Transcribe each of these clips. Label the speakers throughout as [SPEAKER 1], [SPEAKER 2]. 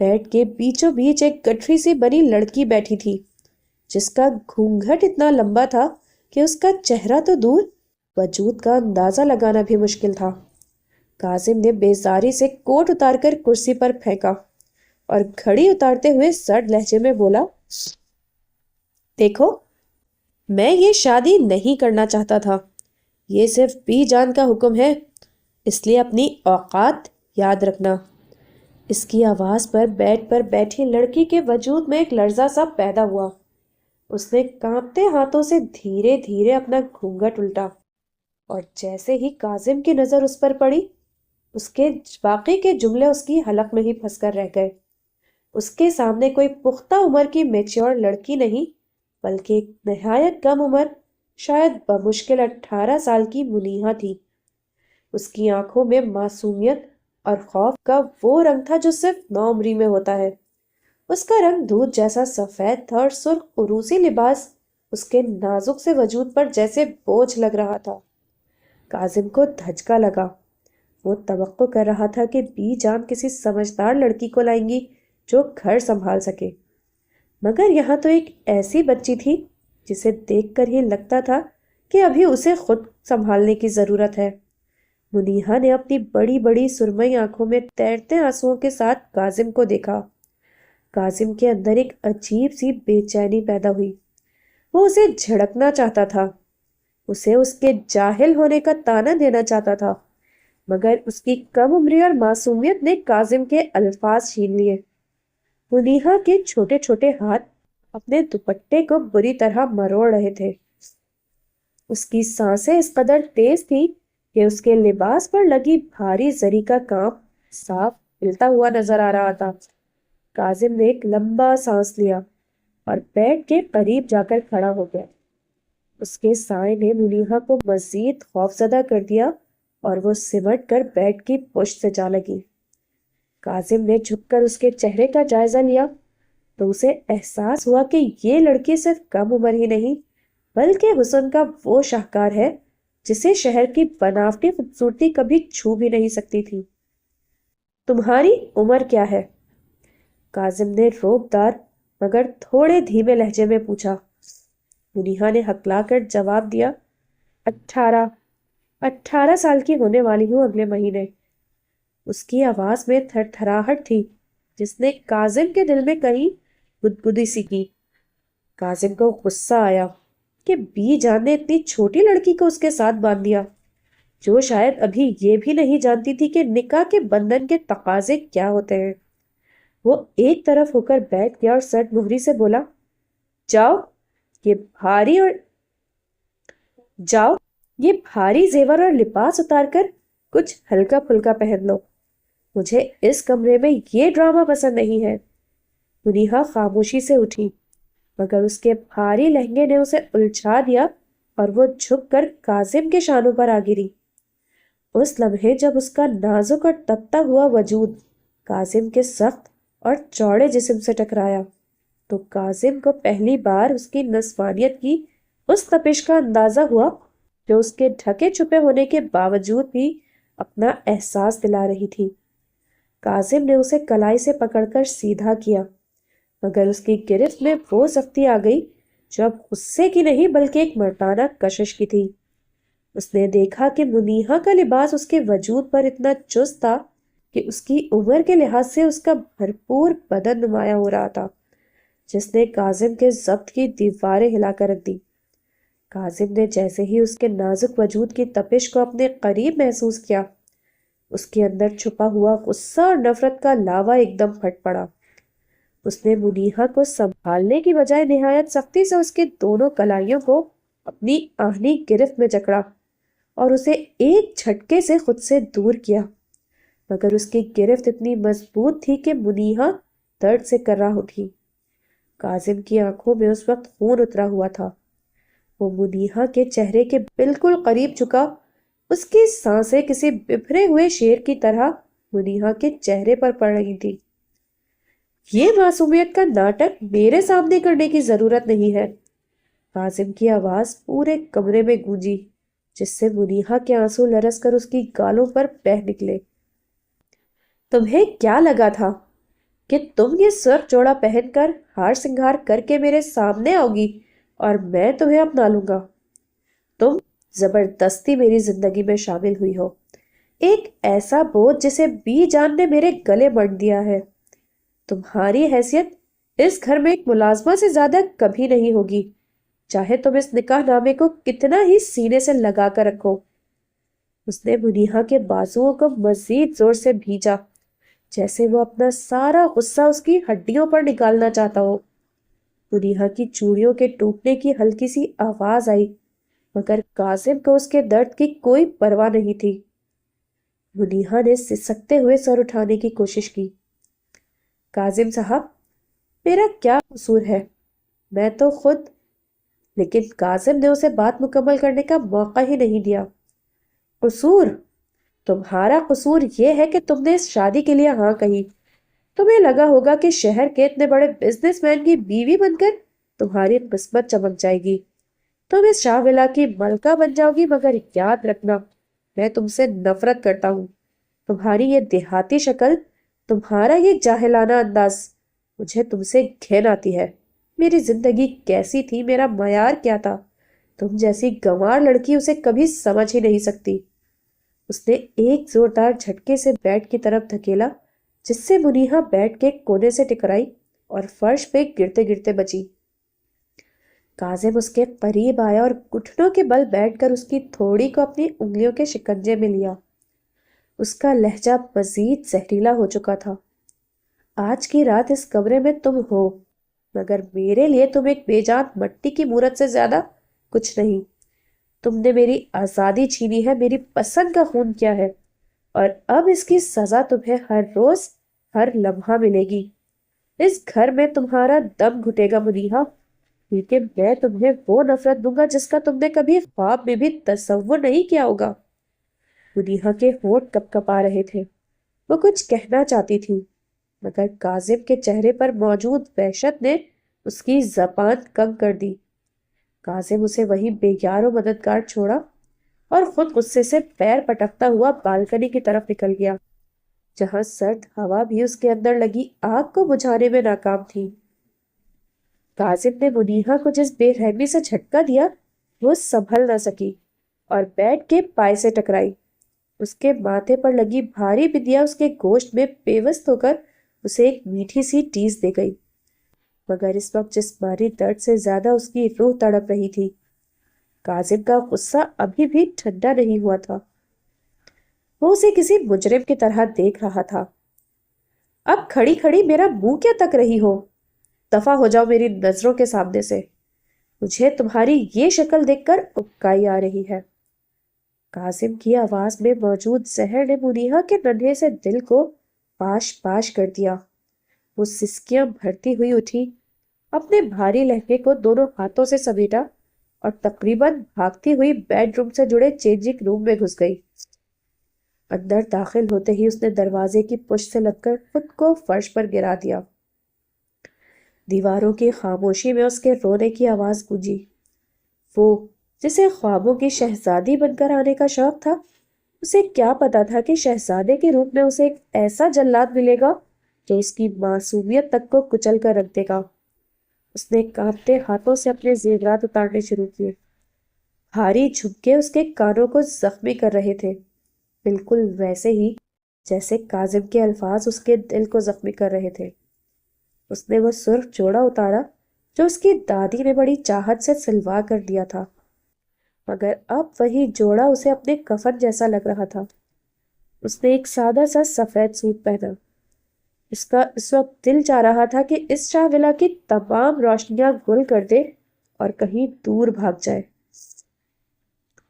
[SPEAKER 1] Bed کے بیچوں بیچ ایک گٹھری سے بنی لڑکی بیٹھی تھی، جس کا گھونگھٹ اتنا لمبا تھا کہ اس کا چہرہ تو دور، وجود کا اندازہ لگانا بھی مشکل تھا۔ کاظم نے بیزاری سے کوٹ اتار کر کرسی پر پھینکا اور گھڑی اتارتے ہوئے سرد لہجے میں بولا، دیکھو، میں یہ شادی نہیں کرنا چاہتا تھا، یہ صرف بی جان کا حکم ہے، اس لیے اپنی اوقات یاد رکھنا۔ اس کی آواز پر بیڈ پر بیٹھی لڑکی کے وجود میں ایک لرزہ سا پیدا ہوا۔ اس نے کانپتے ہاتھوں سے دھیرے دھیرے اپنا گھونگھٹ الٹا، اور جیسے ہی کاظم کی نظر اس پر پڑی، اس کے باقی کے جملے اس کی حلق میں ہی پھنس کر رہ گئے۔ اس کے سامنے کوئی پختہ عمر کی میچور لڑکی نہیں، بلکہ ایک نہایت کم عمر، شاید بمشکل 18 سال کی منیہا تھی۔ اس کی آنکھوں میں معصومیت اور خوف کا وہ رنگ تھا جو صرف نوعمری میں ہوتا ہے۔ اس کا رنگ دودھ جیسا سفید تھا اور سرخ عروسی لباس اس کے نازک سے وجود پر جیسے بوجھ لگ رہا تھا۔ کاظم کو دھچکا لگا۔ وہ توقع کر رہا تھا کہ بی جان کسی سمجھدار لڑکی کو لائیں گی جو گھر سنبھال سکے، مگر یہاں تو ایک ایسی بچی تھی جسے دیکھ کر ہی لگتا تھا کہ ابھی اسے خود سنبھالنے کی ضرورت ہے۔ منیہا نے اپنی بڑی بڑی سرمئی آنکھوں میں تیرتے آنسوؤں کے ساتھ کاظم کو دیکھا۔ کاظم کے اندر ایک عجیب سی بے چینی پیدا ہوئی۔ وہ اسے جھڑکنا چاہتا تھا، اسے اس کے جاہل ہونے کا طعنہ دینا چاہتا تھا، مگر اس کی کم عمری اور معصومیت نے کاظم کے الفاظ چھین لیے۔ منیہا کے چھوٹے چھوٹے ہاتھ اپنے دوپٹے کو بری طرح مروڑ رہے تھے۔ اس کی سانسیں اس قدر تیز تھی کہ اس کے لباس پر لگی بھاری زری کا کام صاف ہلتا ہوا نظر آ رہا تھا۔ کاظم نے ایک لمبا سانس لیا اور بیڈ کے قریب جا کر کھڑا ہو گیا۔ اس کے سائے نے منیہا کو مزید خوفزدہ کر دیا اور وہ سمٹ کر بیڈ کی پشت سے جا لگی۔ کاظم نے جھک کر اس کے چہرے کا جائزہ لیا تو اسے احساس ہوا کہ یہ لڑکی صرف کم عمر ہی نہیں، بلکہ حسن کا وہ شاہکار ہے جسے شہر کی بناوٹی خوبصورتی کبھی چھو بھی نہیں سکتی تھی۔ تمہاری عمر کیا ہے؟ کاظم نے روبدار مگر تھوڑے دھیمے لہجے میں پوچھا۔ منیہا نے ہکلا کر جواب دیا، 18 سال کی ہونے والی ہوں اگلے مہینے۔ اس کی آواز میں تھر تھراہٹ تھی جس نے کاظم کے دل میں کہیں گدگدی سی کی۔ کاظم کو غصہ آیا کہ بی جان نے اتنی چھوٹی لڑکی کو اس کے ساتھ باندھ دیا، جو شاید ابھی یہ بھی نہیں جانتی تھی کہ نکاح کے بندھن کے تقاضے کیا ہوتے ہیں۔ وہ ایک طرف ہو کر بیٹھ گیا اور سرد مہری سے بولا، جاؤ یہ بھاری زیور اور لباس اتار کر کچھ ہلکا پھلکا پہن لو، مجھے اس کمرے میں یہ ڈرامہ پسند نہیں ہے۔ منیہا خاموشی سے اٹھی، مگر اس کے بھاری لہنگے نے اسے الجھا دیا اور وہ جھک کر کاظم کے شانوں پر آ گری۔ اس لمحے جب اس کا نازک اور تپتا ہوا وجود کاظم کے سخت اور چوڑے جسم سے ٹکرایا تو کاظم کو پہلی بار اس کی نسوانیت کی اس تپش کا اندازہ ہوا جو اس کے ڈھکے چھپے ہونے کے باوجود بھی اپنا احساس دلا رہی تھی۔ کاظم نے اسے کلائی سے پکڑ کر سیدھا کیا، مگر اس کی گرفت میں وہ سختی آ گئی جو اب غصے کی نہیں بلکہ ایک مردانہ کشش کی تھی۔ اس نے دیکھا کہ منیہا کا لباس اس کے وجود پر اتنا چست تھا کہ اس کی عمر کے لحاظ سے اس کا بھرپور بدن نمایاں ہو رہا تھا، جس نے کاظم کے ضبط کی دیواریں ہلا کر رکھ دی۔ کاظم نے جیسے ہی اس کے نازک وجود کی تپش کو اپنے قریب محسوس کیا، اس کے اندر چھپا ہوا غصہ اور نفرت کا لاوا ایک دم پھٹ پڑا۔ اس نے منیہا کو سنبھالنے کی بجائے نہایت سختی سے اس کے دونوں کلائیوں کو اپنی آہنی گرفت میں جکڑا اور اسے ایک جھٹکے سے خود سے دور کیا، مگر اس کی گرفت اتنی مضبوط تھی کہ منیہا درد سے کرا اٹھی۔ کاظم کی آنکھوں میں اس وقت خون اترا ہوا تھا۔ وہ منیہا کے چہرے کے بالکل قریب جھکا، اس کی سانسیں کسی بپھرے ہوئے شیر کی طرح منیہا کے چہرے پر پڑ رہی تھی۔ یہ معصومیت کا ناٹک میرے سامنے کرنے کی ضرورت نہیں ہے، کاظم کی آواز پورے کمرے میں گونجی، جس سے منیہا کے آنسو لرز کر اس کی گالوں پر بہہ نکلے۔ تمہیں کیا لگا تھا کہ تم یہ سرخ جوڑا پہن کر ہار سنگھار کر کے میرے سامنے آؤ گی اور میں تمہیں اپنا لوں گا۔ تم زبردستی میری زندگی میں شامل ہوئی ہو، ایک ایسا بوجھ جسے بی جان نے میرے گلے بنڈ دیا ہے۔ تمہاری حیثیت اس گھر میں ایک ملازمہ سے زیادہ کبھی نہیں ہوگی، چاہے تم اس نکاح نامے کو کتنا ہی سینے سے لگا کر رکھو۔ اس نے منیہا کے بازوؤں کو مزید زور سے بھیجا، جیسے وہ اپنا سارا غصہ اس کی ہڈیوں پر نکالنا چاہتا ہو۔ منیہا کی چوڑیوں کے ٹوٹنے کی ہلکی سی آواز آئی، مگر کاظم کو اس کے درد کی کوئی پرواہ نہیں تھی۔ منیہا نے سسکتے ہوئے سر اٹھانے کی کوشش کی۔ کاظم صاحب، میرا کیا قصور ہے؟ میں تو خود… لیکن کاظم نے اسے بات مکمل کرنے کا موقع ہی نہیں دیا۔ قصور؟ تمہارا قصور یہ ہے کہ تم نے اس شادی کے لیے ہاں کہی۔ تمہیں لگا ہوگا کہ شہر کے اتنے بڑے بزنس مین کی بیوی بن کر تمہاری قسمت چمک جائے گی، تم اس شاہ ولا کی ملکہ بن جاؤ گی، مگر یاد رکھنا میں تم سے نفرت کرتا ہوں۔ تمہاری یہ دیہاتی شکل، تمہارا یہ جاہلانہ انداز، مجھے تم سے گھن آتی ہے۔ میری زندگی کیسی تھی، میرا معیار کیا تھا، تم جیسی گنوار لڑکی اسے کبھی سمجھ ہی نہیں سکتی۔ اس نے ایک زوردار جھٹکے سے بیڈ کی طرف دھکیلا، جس سے منیہا بیڈ کے کونے سے ٹکرائی اور فرش پہ گرتے گرتے بچی۔ کاظم اس کے قریب آیا اور گھٹنوں کے بل بیٹھ کر اس کی تھوڑی کو اپنی انگلیوں کے شکنجے میں لیا۔ اس کا لہجہ مزید زہریلا ہو چکا تھا۔ آج کی رات اس کمرے میں تم ہو، مگر میرے لیے تم ایک بے جان مٹی کی مورت سے زیادہ کچھ نہیں۔ تم نے میری آزادی چھینی ہے، میری پسند کا خون کیا ہے، اور اب اس کی سزا تمہیں ہر روز ہر لمحہ ملے گی۔ اس گھر میں تمہارا دم گھٹے گا منیہا، کیونکہ میں تمہیں وہ نفرت دوں گا جس کا تم نے کبھی خواب میں بھی تصور نہیں کیا ہوگا۔ منیہا کے ہونٹ کپ کپا رہے تھے، وہ کچھ کہنا چاہتی تھی، مگر کاظم کے چہرے پر موجود وحشت نے اس کی زبان کنگ کر دی۔ کاظم اسے وہی بے یار و مددگار چھوڑا اور خود غصے سے پیر پٹکتا ہوا بالکنی کی طرف نکل گیا، جہاں سرد ہوا بھی اس کے اندر لگی آگ کو بجھانے میں ناکام تھی۔ کاظم نے منیہا کو جس بے رحمی سے جھٹکا دیا، وہ سنبھل نہ سکی اور بیڈ کے پائے سے ٹکرائی۔ اس کے ماتھے پر لگی بھاری بندیا اس کے گوشت میں پیوست ہو کر اسے ایک میٹھی سی ٹیز دے گئی، مگر اس وقت جسمانی درد سے زیادہ اس کی روح تڑپ رہی تھی۔ کاظم کا غصہ ابھی بھی ٹھنڈا نہیں ہوا تھا، وہ اسے کسی مجرم کی طرح دیکھ رہا تھا۔ اب کھڑی کھڑی میرا منہ کیا تک رہی ہو؟ دفع ہو جاؤ میری نظروں کے سامنے سے، مجھے تمہاری یہ شکل دیکھ کر اکائی آ رہی ہے۔ کاظم کی آواز میں موجود زہر نے منیہا کے ننھے سے دل کو پاش پاش کر دیا۔ وہ سسکیاں بھرتی ہوئی اٹھی، اپنے بھاری لہنگے کو دونوں ہاتھوں سے سمیٹا اور تقریباً بھاگتی ہوئی بیڈ روم سے جڑے چینجنگ روم میں گھس گئی۔ اندر داخل ہوتے ہی اس نے دروازے کی پشت سے لگ کر خود کو فرش پر گرا دیا۔ دیواروں کی خاموشی میں اس کے رونے کی آواز گونجی۔ وہ جسے خوابوں کی شہزادی بن کر آنے کا شوق تھا، اسے کیا پتا تھا کہ شہزادے کے روپ میں اسے ایک ایسا جلاد ملے گا جو اس کی معصومیت تک کو کچل کر رکھ دے گا۔ اس نے کانپتے ہاتھوں سے اپنے زیورات اتارنے شروع کیے۔ بھاری جھمکے اس کے کانوں کو زخمی کر رہے تھے، بالکل ویسے ہی جیسے کاظم کے الفاظ اس کے دل کو زخمی کر رہے تھے۔ اس نے وہ سرخ جوڑا اتارا جو اس کی دادی نے بڑی چاہت سے سلوا کر دیا تھا، مگر اب وہی جوڑا اسے اپنے کفن جیسا لگ رہا تھا۔ اس نے ایک سادہ سا سفید سوٹ پہنا۔ اس کا اس وقت دل چاہ رہا تھا کہ اس شاہ ولا کی تمام روشنیاں گل کر دے اور کہیں دور بھاگ جائے۔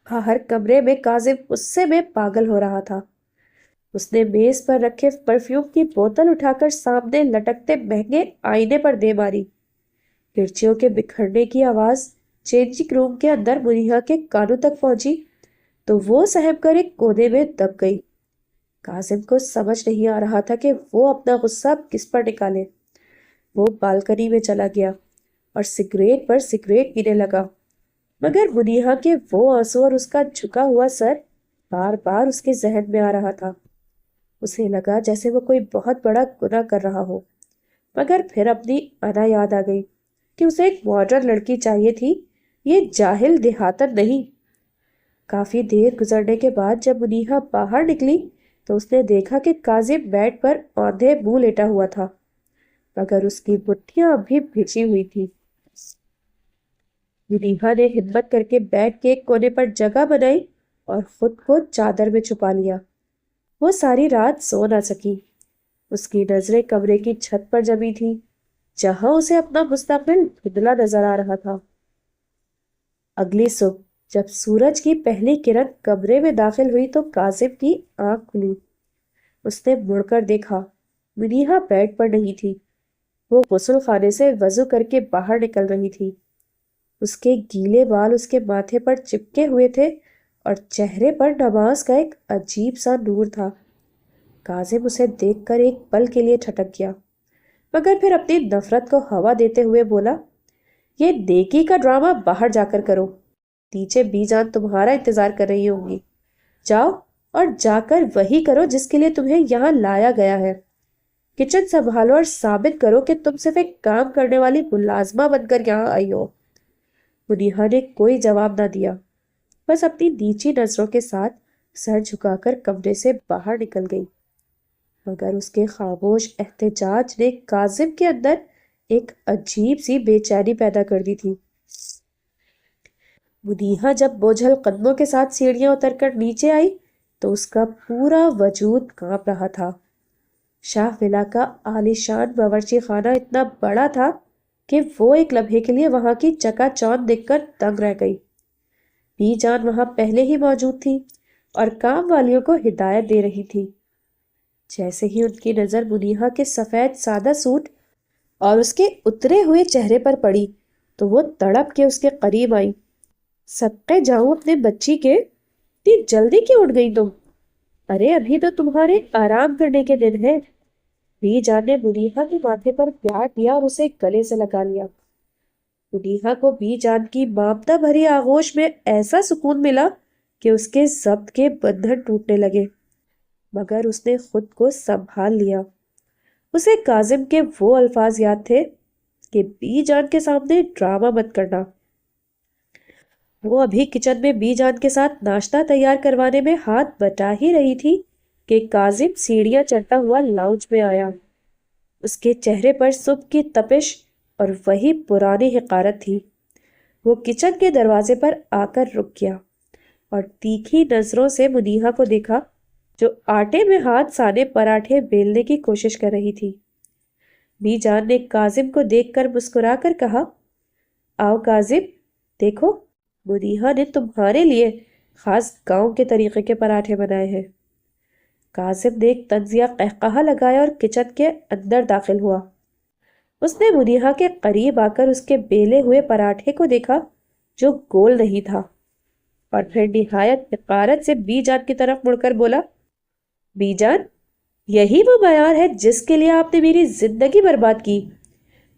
[SPEAKER 1] باہر کمرے میں کاظم غصے میں پاگل ہو رہا تھا۔ اس نے میز پر رکھے پرفیوم کی بوتل اٹھا کر سامنے لٹکتے مہنگے آئینے پر دے ماری۔ کرچیوں کے بکھرنے کی آواز چینجنگ روم کے اندر منیہا کے کانوں تک پہنچی تو وہ سہم کر ایک کونے میں دب گئی۔ کاظم کو سمجھ نہیں آ رہا تھا کہ وہ اپنا غصہ کس پر نکالے۔ وہ بالکنی میں چلا گیا اور سگریٹ پر سگریٹ پینے لگا، مگر منیہا کے وہ آنسو اور اس کا جھکا ہوا سر بار بار اس کے ذہن میں آ رہا تھا۔ اسے لگا جیسے وہ کوئی بہت بڑا گناہ کر رہا ہو، مگر پھر اپنی انا یاد آ گئی کہ اسے ایک ماڈرن لڑکی چاہیے تھی، یہ جاہل دیہاتن نہیں۔ کافی دیر گزرنے کے بعد جب منیہا باہر نکلی تو اس نے دیکھا کہ کاظم بیڈ پر اوندھے منہ لیٹا ہوا تھا، مگر اس کی مٹھیاں اب بھی بھیجی ہوئی تھی۔ منیہا نے ہمت کر کے بیڈ کے ایک کونے پر جگہ بنائی اور خود کو چادر میں چھپا لیا۔ وہ ساری رات سو نہ سکی۔ اس کی نظریں کمرے کی چھت پر جمی تھی، جہاں اسے اپنا مستقبل دھندلا نظر آ رہا تھا۔ اگلی صبح جب سورج کی پہلی کرن کمرے میں داخل ہوئی تو کاظم کی آنکھ کھلی۔ اس نے مڑ کر دیکھا، منیہا بیڈ پر نہیں تھی۔ وہ غسل خانے سے وضو کر کے باہر نکل رہی تھی۔ اس کے گیلے بال اس کے ماتھے پر چپکے ہوئے تھے اور چہرے پر نماز کا ایک عجیب سا نور تھا۔ کاظم اسے دیکھ کر ایک پل کے لیے ٹھٹک گیا، مگر پھر اپنی نفرت کو ہوا دیتے ہوئے بولا، یہ نیکی کا ڈرامہ باہر جا کر کرو، نیچے بی جان تمہارا انتظار کر رہی ہوں گی۔ جاؤ اور جا کر وہی کرو جس کے لیے تمہیں یہاں لایا گیا ہے۔ کچن سنبھالو اور ثابت کرو کہ تم صرف ایک کام کرنے والی ملازمہ بن کر یہاں آئی ہو۔ منیہا نے کوئی جواب نہ دیا، بس اپنی نیچی نظروں کے ساتھ سر جھکا کر کمرے سے باہر نکل گئی۔ مگر اس کے خاموش احتجاج نے کاظم کے اندر ایک عجیب سی بے چینی پیدا کر دی تھی۔ منیہا جب بوجھل قدموں کے ساتھ سیڑھیاں اتر کر نیچے آئی تو اس کا پورا وجود کانپ رہا تھا۔ شاہ ولا کا عالیشان باورچی خانہ اتنا بڑا تھا کہ وہ ایک لمحے کے لیے وہاں کی چکا چوند دیکھ کر دنگ رہ گئی۔ بی جان وہاں پہلے ہی موجود تھی اور کام والیوں کو ہدایت دے رہی تھی۔ جیسے ہی ان کی نظر منیہا کے سفید سادہ سوٹ اور اس کے اترے ہوئے چہرے پر پڑی تو وہ تڑپ کے اس کے قریب آئی۔ صدقے جاؤں اپنے بچی کے، اتنی جلدی کیوں اٹھ گئی تم؟ ارے ابھی تو تمہارے آرام کرنے کے دن ہے۔ بی جان نے منیہا کے ماتھے پر پیار دیا اور اسے گلے سے لگا لیا۔ منیہا کو بی جان کی مامتا بھری آغوش میں ایسا سکون ملا کہ اس کے ضبط کے بندھن ٹوٹنے لگے، مگر اس نے خود کو سنبھال لیا۔ اسے کاظم کے وہ الفاظ یاد تھے کہ بی جان کے سامنے ڈرامہ مت کرنا۔ وہ ابھی کچن میں بی جان کے ساتھ ناشتہ تیار کروانے میں ہاتھ بٹا ہی رہی تھی کہ کاظم سیڑھیاں چڑھتا ہوا لاؤنج میں آیا۔ اس کے چہرے پر صبح کی تپش اور وہی پرانی حقارت تھی۔ وہ کچن کے دروازے پر آ کر رک گیا اور تیکھی نظروں سے منیہا کو دیکھا جو آٹے میں ہاتھ سانے پراٹھے بیلنے کی کوشش کر رہی تھی۔ بی جان نے کاظم کو دیکھ کر مسکرا کر کہا، آؤ کاظم، دیکھو منیہا نے تمہارے لیے خاص گاؤں کے طریقے کے پراٹھے بنائے ہیں۔ کاظم نے ایک طنزیہ قہقہا لگایا اور کچن کے اندر داخل ہوا۔ اس نے منیہا کے قریب آ کر اس کے بیلے ہوئے پراٹھے کو دیکھا جو گول نہیں تھا، اور پھر نہایت حقارت سے بی جان کی طرف مڑ کر بولا، بی جان، یہی وہ معیار ہے جس کے لیے آپ نے میری زندگی برباد کی؟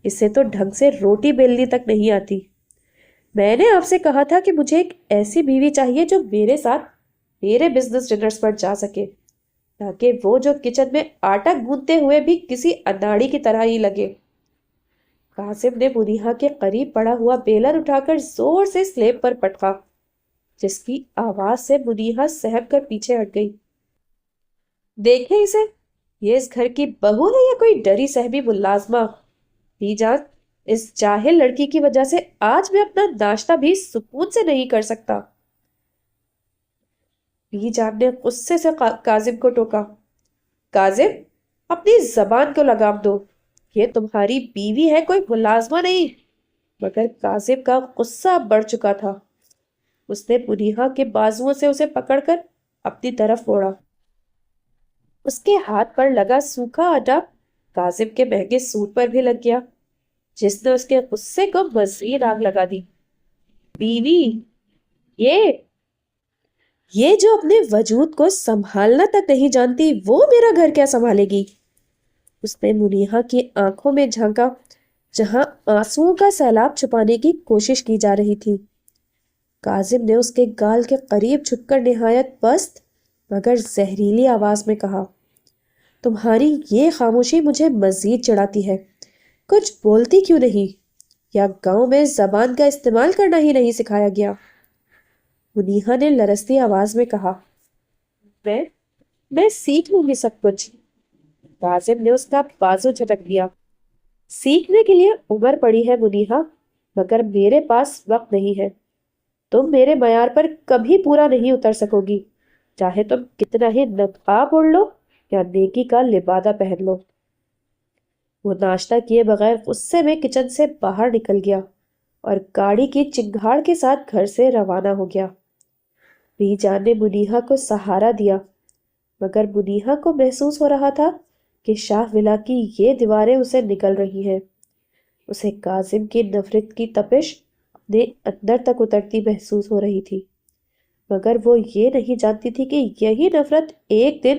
[SPEAKER 1] اسے تو ڈھنگ سے روٹی بیلنی تک نہیں آتی۔ میں نے آپ سے کہا تھا کہ مجھے ایک ایسی بیوی چاہیے جو میرے ساتھ میرے بزنس ڈنرز پر جا سکے، تاکہ وہ جو کچن میں آٹا گوندتے ہوئے بھی کسی اناڑی کی طرح ہی لگے۔ قاسم نے منیہا کے قریب پڑا ہوا بیلن اٹھا کر زور سے سلیب پر پٹکا، جس کی آواز سے منیہا سہم کر پیچھے ہٹ گئی۔ دیکھیں اسے، یہ اس گھر کی بہو ہے یا کوئی ڈری سہمی ملازمہ؟ بی جان، اس جاہل لڑکی کی وجہ سے آج میں اپنا ناشتہ بھی سکون سے نہیں کر سکتا۔ بی جان نے غصے سے کاظم کو ٹوکا، کاظم، اپنی زبان کو لگام دو، یہ تمہاری بیوی ہے، کوئی ملازمہ نہیں۔ مگر کاظم کا غصہ بڑھ چکا تھا۔ اس نے منیہا کے بازوؤں سے اسے پکڑ کر اپنی طرف موڑا۔ اس کے ہاتھ پر لگا سوکھا آٹا کاظم کے مہنگے سوٹ پر بھی لگ گیا، جس نے اس کے غصے کو مزید آگ لگا دی۔ بیوی، یہ جو اپنے وجود کو سنبھالنا تک نہیں جانتی، وہ میرا گھر کیا سنبھالے گی؟ اس نے منیہا کی آنکھوں میں جھانکا جہاں آنسوؤں کا سیلاب چھپانے کی کوشش کی جا رہی تھی۔ کاظم نے اس کے گال کے قریب جھک کر نہایت پست مگر زہریلی آواز میں کہا، تمہاری یہ خاموشی مجھے مزید چڑھاتی ہے۔ کچھ بولتی کیوں نہیں؟ یا گاؤں میں زبان کا استعمال کرنا ہی نہیں سکھایا گیا؟ منیہا نے لرزتی آواز میں کہا۔ میں میں سیکھ لوں گی سب کچھ۔ کاظم نے اس کا بازو جھٹک دیا۔ سیکھنے کے لیے عمر پڑی ہے منیہا، مگر میرے پاس وقت نہیں ہے۔ تم میرے معیار پر کبھی پورا نہیں اتر سکو گی، چاہے تم کتنا ہی نقاب اوڑھ لو یا نیکی کا لبادہ پہن لو۔ وہ ناشتہ کیے بغیر غصے میں کچن سے باہر نکل گیا اور گاڑی کی چنگھاڑ کے ساتھ گھر سے روانہ ہو گیا۔ بی جان نے منیہا کو سہارا دیا، مگر منیہا کو محسوس ہو رہا تھا کہ شاہ ولا کی یہ دیواریں اسے نکل رہی ہیں۔ اسے کاظم کی نفرت کی تپش اپنے اندر تک اترتی محسوس ہو رہی تھی، مگر وہ یہ نہیں جانتی تھی کہ یہی نفرت ایک دن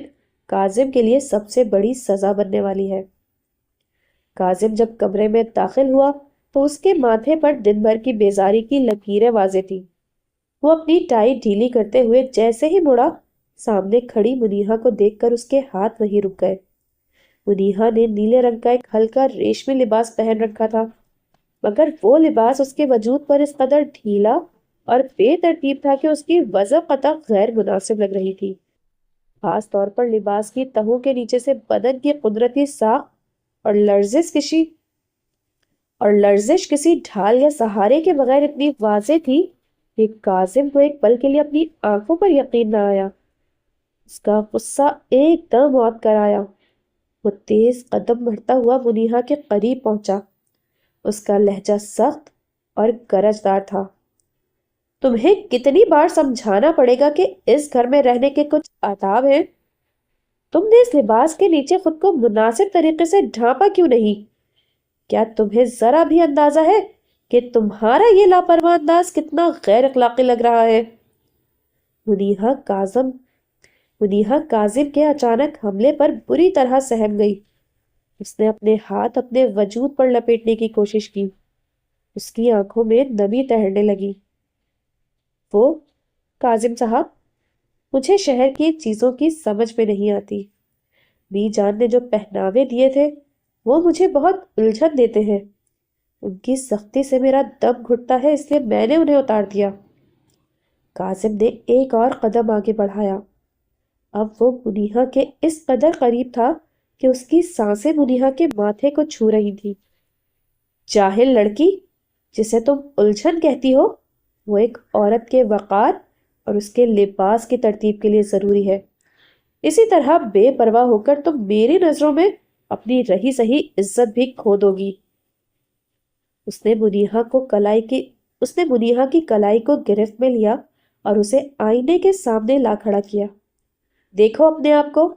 [SPEAKER 1] کاظم کے لیے سب سے بڑی سزا بننے والی ہے۔ کاظم جب کمرے میں داخل ہوا تو اس کے ماتھے پر دن بھر کی بیزاری کی لکیریں واضح تھیں۔ وہ اپنی ٹائی ڈھیلی کرتے ہوئے جیسے ہی مڑا، سامنے کھڑی منیہا کو دیکھ کر اس کے ہاتھ وہیں رک گئے۔ منیہا نے نیلے رنگ کا ایک ہلکا ریشمی لباس پہن رکھا تھا، مگر وہ لباس اس کے وجود پر اس قدر ڈھیلا اور بے ترتیب تھا کہ اس کی وضع قطع غیر مناسب لگ رہی تھی۔ خاص طور پر لباس کی تہوں کے نیچے سے بدن کی قدرتی ساخت اور لرزش کسی ڈھال یا سہارے کے بغیر اتنی واضح تھی کہ کاظم کو ایک پل کے لیے اپنی آنکھوں پر یقین نہ آیا۔ اس کا غصہ ایک دم موت کر آیا۔ وہ تیز قدم بڑھتا ہوا منیہا کے قریب پہنچا۔ اس کا لہجہ سخت اور گرجدار تھا۔ تمہیں کتنی بار سمجھانا پڑے گا کہ اس گھر میں رہنے کے کچھ آداب ہیں؟ تم نے اس لباس کے نیچے خود کو مناسب طریقے سے ڈھانپا کیوں نہیں؟ کیا تمہیں ذرا بھی اندازہ ہے کہ تمہارا یہ لاپرواہ انداز کتنا غیر اخلاقی لگ رہا ہے؟ منیہا کاظم کے اچانک حملے پر بری طرح سہم گئی۔ اس نے اپنے ہاتھ اپنے وجود پر لپیٹنے کی کوشش کی۔ اس کی آنکھوں میں نمی تہرنے لگی۔ وہ کاظم صاحب، مجھے شہر کی چیزوں کی سمجھ میں نہیں آتی۔ بی جان نے جو پہناوے دیے تھے وہ مجھے بہت الجھن دیتے ہیں۔ ان کی سختی سے میرا دم گھٹتا ہے، اس لیے میں نے انہیں اتار دیا۔ کاظم نے ایک اور قدم آگے بڑھایا۔ اب وہ منیہا کے اس قدر قریب تھا کہ اس کی سانسیں منیہا کے ماتھے کو چھو رہی تھی۔ جاہل لڑکی، جسے تم الجھن کہتی ہو، وہ ایک عورت کے وقار اور اس کے لباس کی ترتیب کے لیے ضروری ہے۔ اسی طرح بے پرواہ ہو کر تم میری نظروں میں اپنی رہی سہی عزت بھی کھو دو گی۔ اس نے منیہا کی کلائی کو گرفت میں لیا اور اسے آئینے کے سامنے لا کھڑا کیا۔ دیکھو اپنے آپ کو،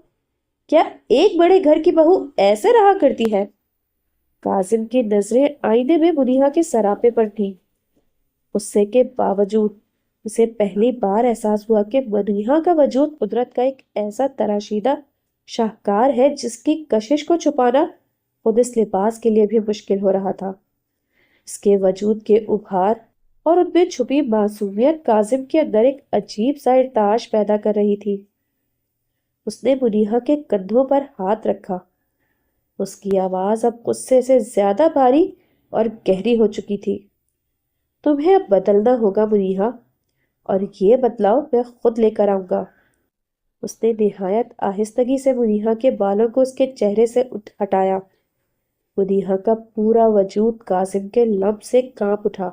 [SPEAKER 1] کیا ایک بڑے گھر کی بہو ایسے رہا کرتی ہے؟ کاظم کی نظریں آئینے میں منیہا کے سراپے پر تھیں۔ غصے کے باوجود اسے پہلی بار احساس ہوا کہ منیہا کا وجود قدرت کا ایک ایسا تراشیدہ شاہکار ہے جس کی کشش کو چھپانا خود اس لباس کے لیے بھی مشکل ہو رہا تھا۔ اس کے وجود کے ابھار اور ان میں چھپی معصومیت کاظم کے اندر ایک عجیب سا ارتعاش پیدا کر رہی تھی۔ اس نے منیہا کے کندھوں پر ہاتھ رکھا۔ اس کی آواز اب غصے سے زیادہ بھاری اور گہری ہو چکی تھی۔ تمہیں اب بدلنا ہوگا منیہا، اور یہ بدلاؤ میں خود لے کر آؤں گا۔ اس نے نہایت آہستگی سے منیہا کے بالوں کو اس کے چہرے سے ہٹایا۔ منیہا کا پورا وجود کاظم کے لمس سے کانپ اٹھا۔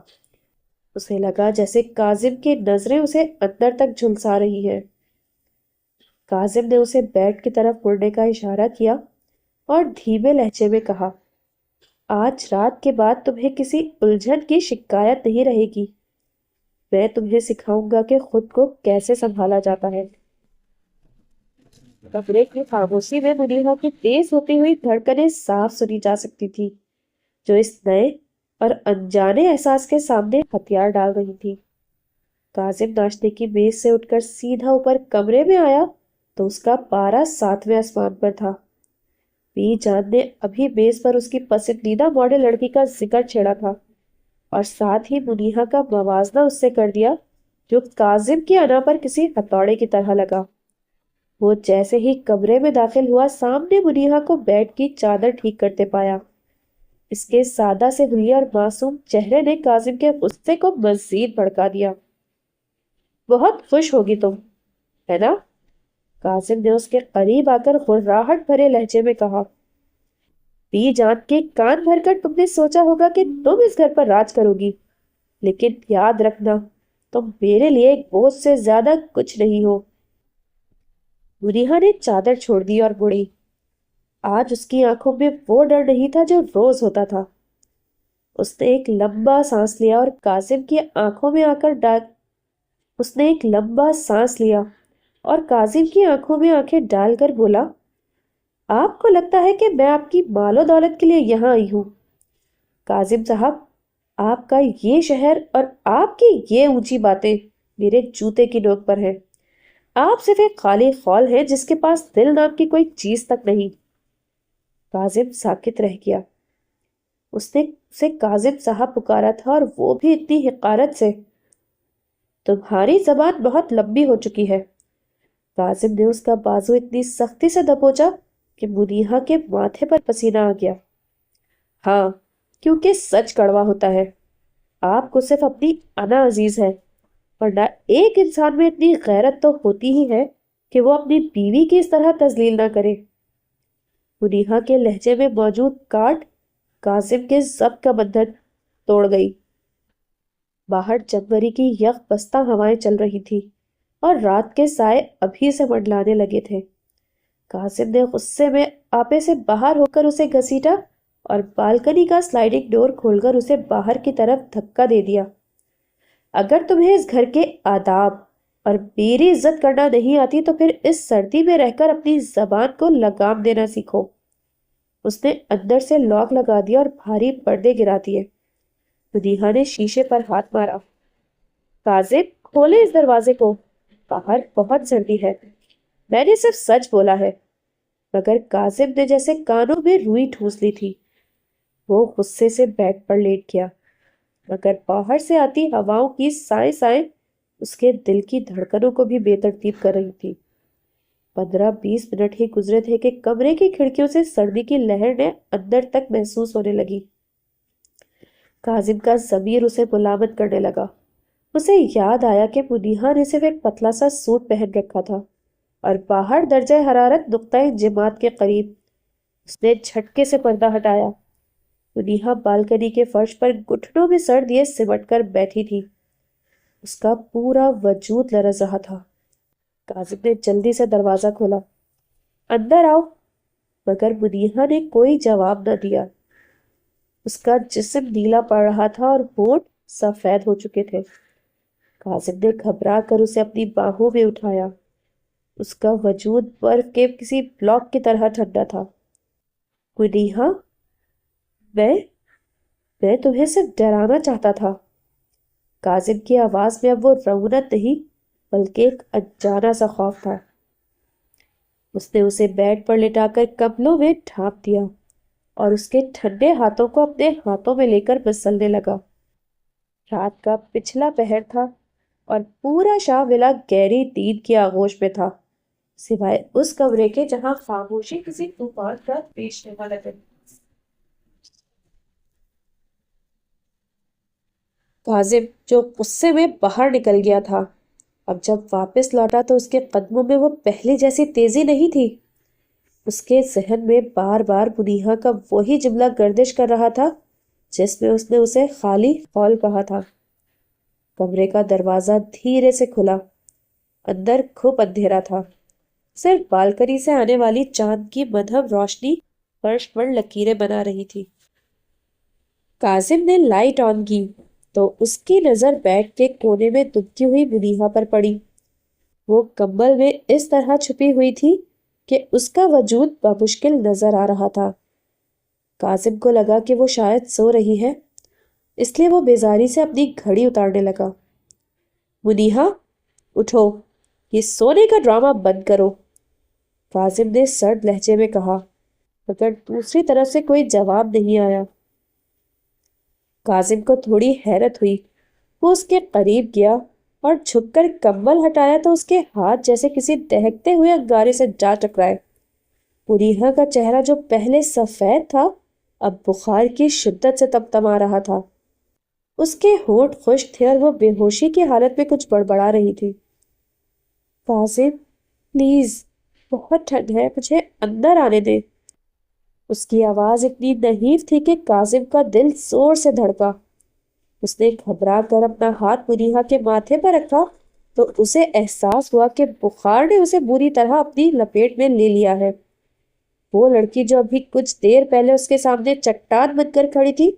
[SPEAKER 1] اسے لگا جیسے کاظم کی نظریں اسے اندر تک جھلسا رہی ہیں۔ کاظم نے اسے بیڈ کی طرف مڑنے کا اشارہ کیا اور دھیمے لہجے میں کہا، آج رات کے بعد تمہیں کسی الجھن کی شکایت نہیں رہے گی۔ میں تمہیں سکھاؤں گا کہ خود کو کیسے سنبھالا جاتا ہے۔ کمرے کی خاموشی میں منیہا کی تیز ہوتی ہوئی دھڑکنیں صاف سنی جا سکتی تھی، جو اس نئے اور انجانے احساس کے سامنے ہتھیار ڈال رہی تھی۔ کاظم ناشتے کی میز سے اٹھ کر سیدھا اوپر کمرے میں آیا تو اس کا پارا 7ویں آسمان پر تھا۔ بی جان نے ابھی میز پر اس کی پسندیدہ ماڈل لڑکی کا ذکر چھیڑا تھا اور ساتھ ہی منیہا کا موازنہ اس سے کر دیا، جو کاظم کی انا پر کسی ہتھوڑے کی طرح لگا۔ وہ جیسے ہی کمرے میں داخل ہوا، سامنے منیہا کو بیڈ کی چادر ٹھیک کرتے پایا۔ اس کے سادہ سے ہوئی اور معصوم چہرے نے کاظم کے غصے کو مزید بھڑکا دیا۔ بہت خوش ہوگی تم، ہے نا؟ کاظم نے اس کے قریب آ کر غراہٹ بھرے لہجے میں کہا۔ پی جان کے کان بھر کر تم نے سوچا ہوگا کہ تم اس گھر پر راج کرو گی، لیکن یاد رکھنا تم میرے لیے ایک بوجھ سے زیادہ کچھ نہیں ہو۔ منیہا نے چادر چھوڑ دی اور مڑی۔ آج اس کی آنکھوں میں وہ ڈر نہیں تھا جو روز ہوتا تھا۔ اس نے ایک لمبا سانس لیا اور کاظم کی آنکھوں میں آنکھیں ڈال کر بولا، آپ کو لگتا ہے کہ میں آپ کی مال و دولت کے لیے یہاں آئی ہوں؟ کاظم صاحب، آپ کا یہ شہر اور آپ کی یہ اونچی باتیں میرے جوتے کی نوک پر ہیں۔ آپ صرف ایک خالی خول ہیں جس کے پاس دل نام کی کوئی چیز تک نہیں۔ کاظم ساکت رہ گیا۔ اس نے اسے کاظم صاحب پکارا تھا اور وہ بھی اتنی حقارت سے۔ تمہاری زبان بہت لمبی ہو چکی ہے۔ کاظم نے اس کا بازو اتنی سختی سے دبوچا کہ منیہا کے ماتھے پر پسینہ آ گیا۔ ہاں، کیونکہ سچ کڑوا ہوتا ہے۔ آپ کو صرف اپنی انا عزیز ہے، ورنہ ایک انسان میں اتنی غیرت تو ہوتی ہی ہے کہ وہ اپنی بیوی کی اس طرح تذلیل نہ کرے۔ منیہا کے لہجے میں موجود کاٹ کاظم کے ضبط کا بندھن توڑ گئی۔ باہر جنوری کی یک بستہ ہوائیں چل رہی تھی اور رات کے سائے ابھی سے منڈلانے لگے تھے۔ کاظم نے غصے میں آپے سے باہر ہو کر اسے گھسیٹا اور بالکنی کا سلائڈنگ ڈور کھول کر اسے باہر کی طرف دھکا دے دیا۔ اگر تمہیں اس گھر کے آداب اور میری عزت کرنا نہیں آتی تو پھر اس سردی میں رہ کر اپنی زبان کو لگام دینا سیکھو۔ اس نے اندر سے لاک لگا دیا اور بھاری پردے گرا دیے۔ منیہا نے شیشے پر ہاتھ مارا۔ کاظم، کھولے اس دروازے کو، باہر بہت سردی ہے۔ میں نے صرف سچ بولا ہے۔ مگر کاظم نے جیسے کانوں میں روئی ٹھوس لی تھی۔ وہ غصے سے بیڈ پر لیٹ گیا، مگر باہر سے آتی ہواؤں کی سائیں سائیں اس کے دل کی دھڑکنوں کو بھی بے ترتیب کر رہی تھی۔ 15-20 منٹ ہی گزرے تھے کہ کمرے کی کھڑکیوں سے سردی کی لہر نے اندر تک محسوس ہونے لگی۔ کاظم کا ضمیر اسے ملامت کرنے لگا۔ اسے یاد آیا کہ منیہا نے صرف ایک پتلا سا سوٹ پہن رکھا تھا اور باہر درجہ حرارت نقطۂ جماعت کے قریب۔ اس نے جھٹکے سے پردہ ہٹایا۔ منیہا بالکنی کے فرش پر گھٹنوں میں سر دیے سمٹ کر بیٹھی تھی۔ اس کا پورا وجود لرز رہا تھا۔ کاظم نے جلدی سے دروازہ کھولا۔ اندر آؤ، مگر منیہا نے کوئی جواب نہ دیا۔ اس کا جسم نیلا پڑ رہا تھا اور ہونٹ سفید ہو چکے تھے۔ کاظم نے گھبرا کر اسے اپنی باہوں میں اٹھایا۔ اس کا وجود برف کے کسی بلاک کی طرح ٹھنڈا تھا۔ منیہا، میں تمہیں صرف ڈرانا چاہتا تھا۔ کاظم کی آواز میں اب وہ رعونت نہیں بلکہ ایک انجانا سا خوف تھا۔ اس نے اسے بیڈ پر لٹا کر کملوں میں ڈھانپ دیا اور اس کے ٹھنڈے ہاتھوں کو اپنے ہاتھوں میں لے کر مسلنے لگا۔ رات کا پچھلا پہر تھا اور پورا شاہ ولا گہری نیند کی آغوش میں تھا، سوائے اس کمرے کے جہاں خاموشی کسی طوفان کا پیش نما لگی۔ کاظم، جو غصے میں باہر نکل گیا تھا، اب جب واپس لوٹا تو اس کے قدموں میں وہ پہلے جیسی تیزی نہیں تھی۔ اس کے ذہن میں بار بار منیہا کا وہی جملہ گردش کر رہا تھا جس میں اس نے اسے خالی خول کہا تھا۔ کمرے کا دروازہ دھیرے سے کھلا۔ اندر کھپ اندھیرا تھا، صرف بالکنی سے آنے والی چاند کی مدھم روشنی فرش پر لکیریں بنا رہی تھی۔ کاظم نے لائٹ آن کی تو اس کی نظر بیڈ کے کونے میں دبکی ہوئی منیہا پر پڑی۔ وہ کمبل میں اس طرح چھپی ہوئی تھی کہ اس کا وجود بمشکل نظر آ رہا تھا۔ کاظم کو لگا کہ وہ شاید سو رہی ہے، اس لیے وہ بیزاری سے اپنی گھڑی اتارنے لگا۔ منیہا، اٹھو، یہ سونے کا ڈرامہ بند کرو، کاظم نے سرد لہجے میں کہا، مگر دوسری طرف سے کوئی جواب نہیں آیا۔ کاظم کو تھوڑی حیرت ہوئی۔ وہ اس کے قریب گیا اور جھک کر کمبل ہٹایا تو اس کے ہاتھ جیسے کسی دہکتے ہوئے انگارے سے جا ٹکرائے۔ منیہا کا چہرہ جو پہلے سفید تھا اب بخار کی شدت سے تمتما رہا تھا۔ اس کے ہونٹ خشک تھے اور وہ بے ہوشی کی حالت میں کچھ بڑبڑا رہی تھی۔ کاظم پلیز، بہت ٹھنڈ ہے، مجھے اندر آنے دے۔ اس کی آواز اتنی نحیف تھی کہ کاظم کا دل زور سے دھڑکا۔ اس نے گھبرا کر اپنا ہاتھ منیہا کے ماتھے پر رکھا تو اسے احساس ہوا کہ بخار نے اسے بری طرح اپنی لپیٹ میں لے لیا ہے۔ وہ لڑکی جو ابھی کچھ دیر پہلے اس کے سامنے چٹان بن کر کھڑی تھی،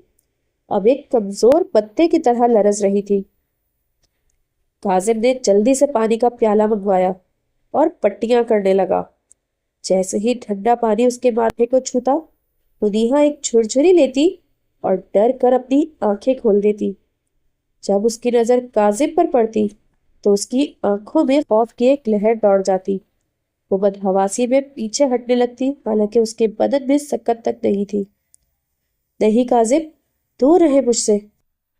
[SPEAKER 1] اب ایک کمزور پتے کی طرح لرز رہی تھی۔ کاظم نے جلدی سے پانی کا پیالہ منگوایا اور پٹیاں کرنے لگا۔ جیسے ہی ٹھنڈا پانی اس کے ماتھے کو چھوتا، منیہا ایک جھرجھری لیتی اور ڈر کر اپنی آنکھیں کھول دیتی۔ جب اس کی نظر کاظم پر پڑتی تو اس کی آنکھوں میں خوف کی ایک لہر دوڑ جاتی۔ وہ بدحواسی میں پیچھے ہٹنے لگتی، حالانکہ اس کے بدن میں سکت تک نہیں تھی۔ نہیں کاظم، دور رہے مجھ سے،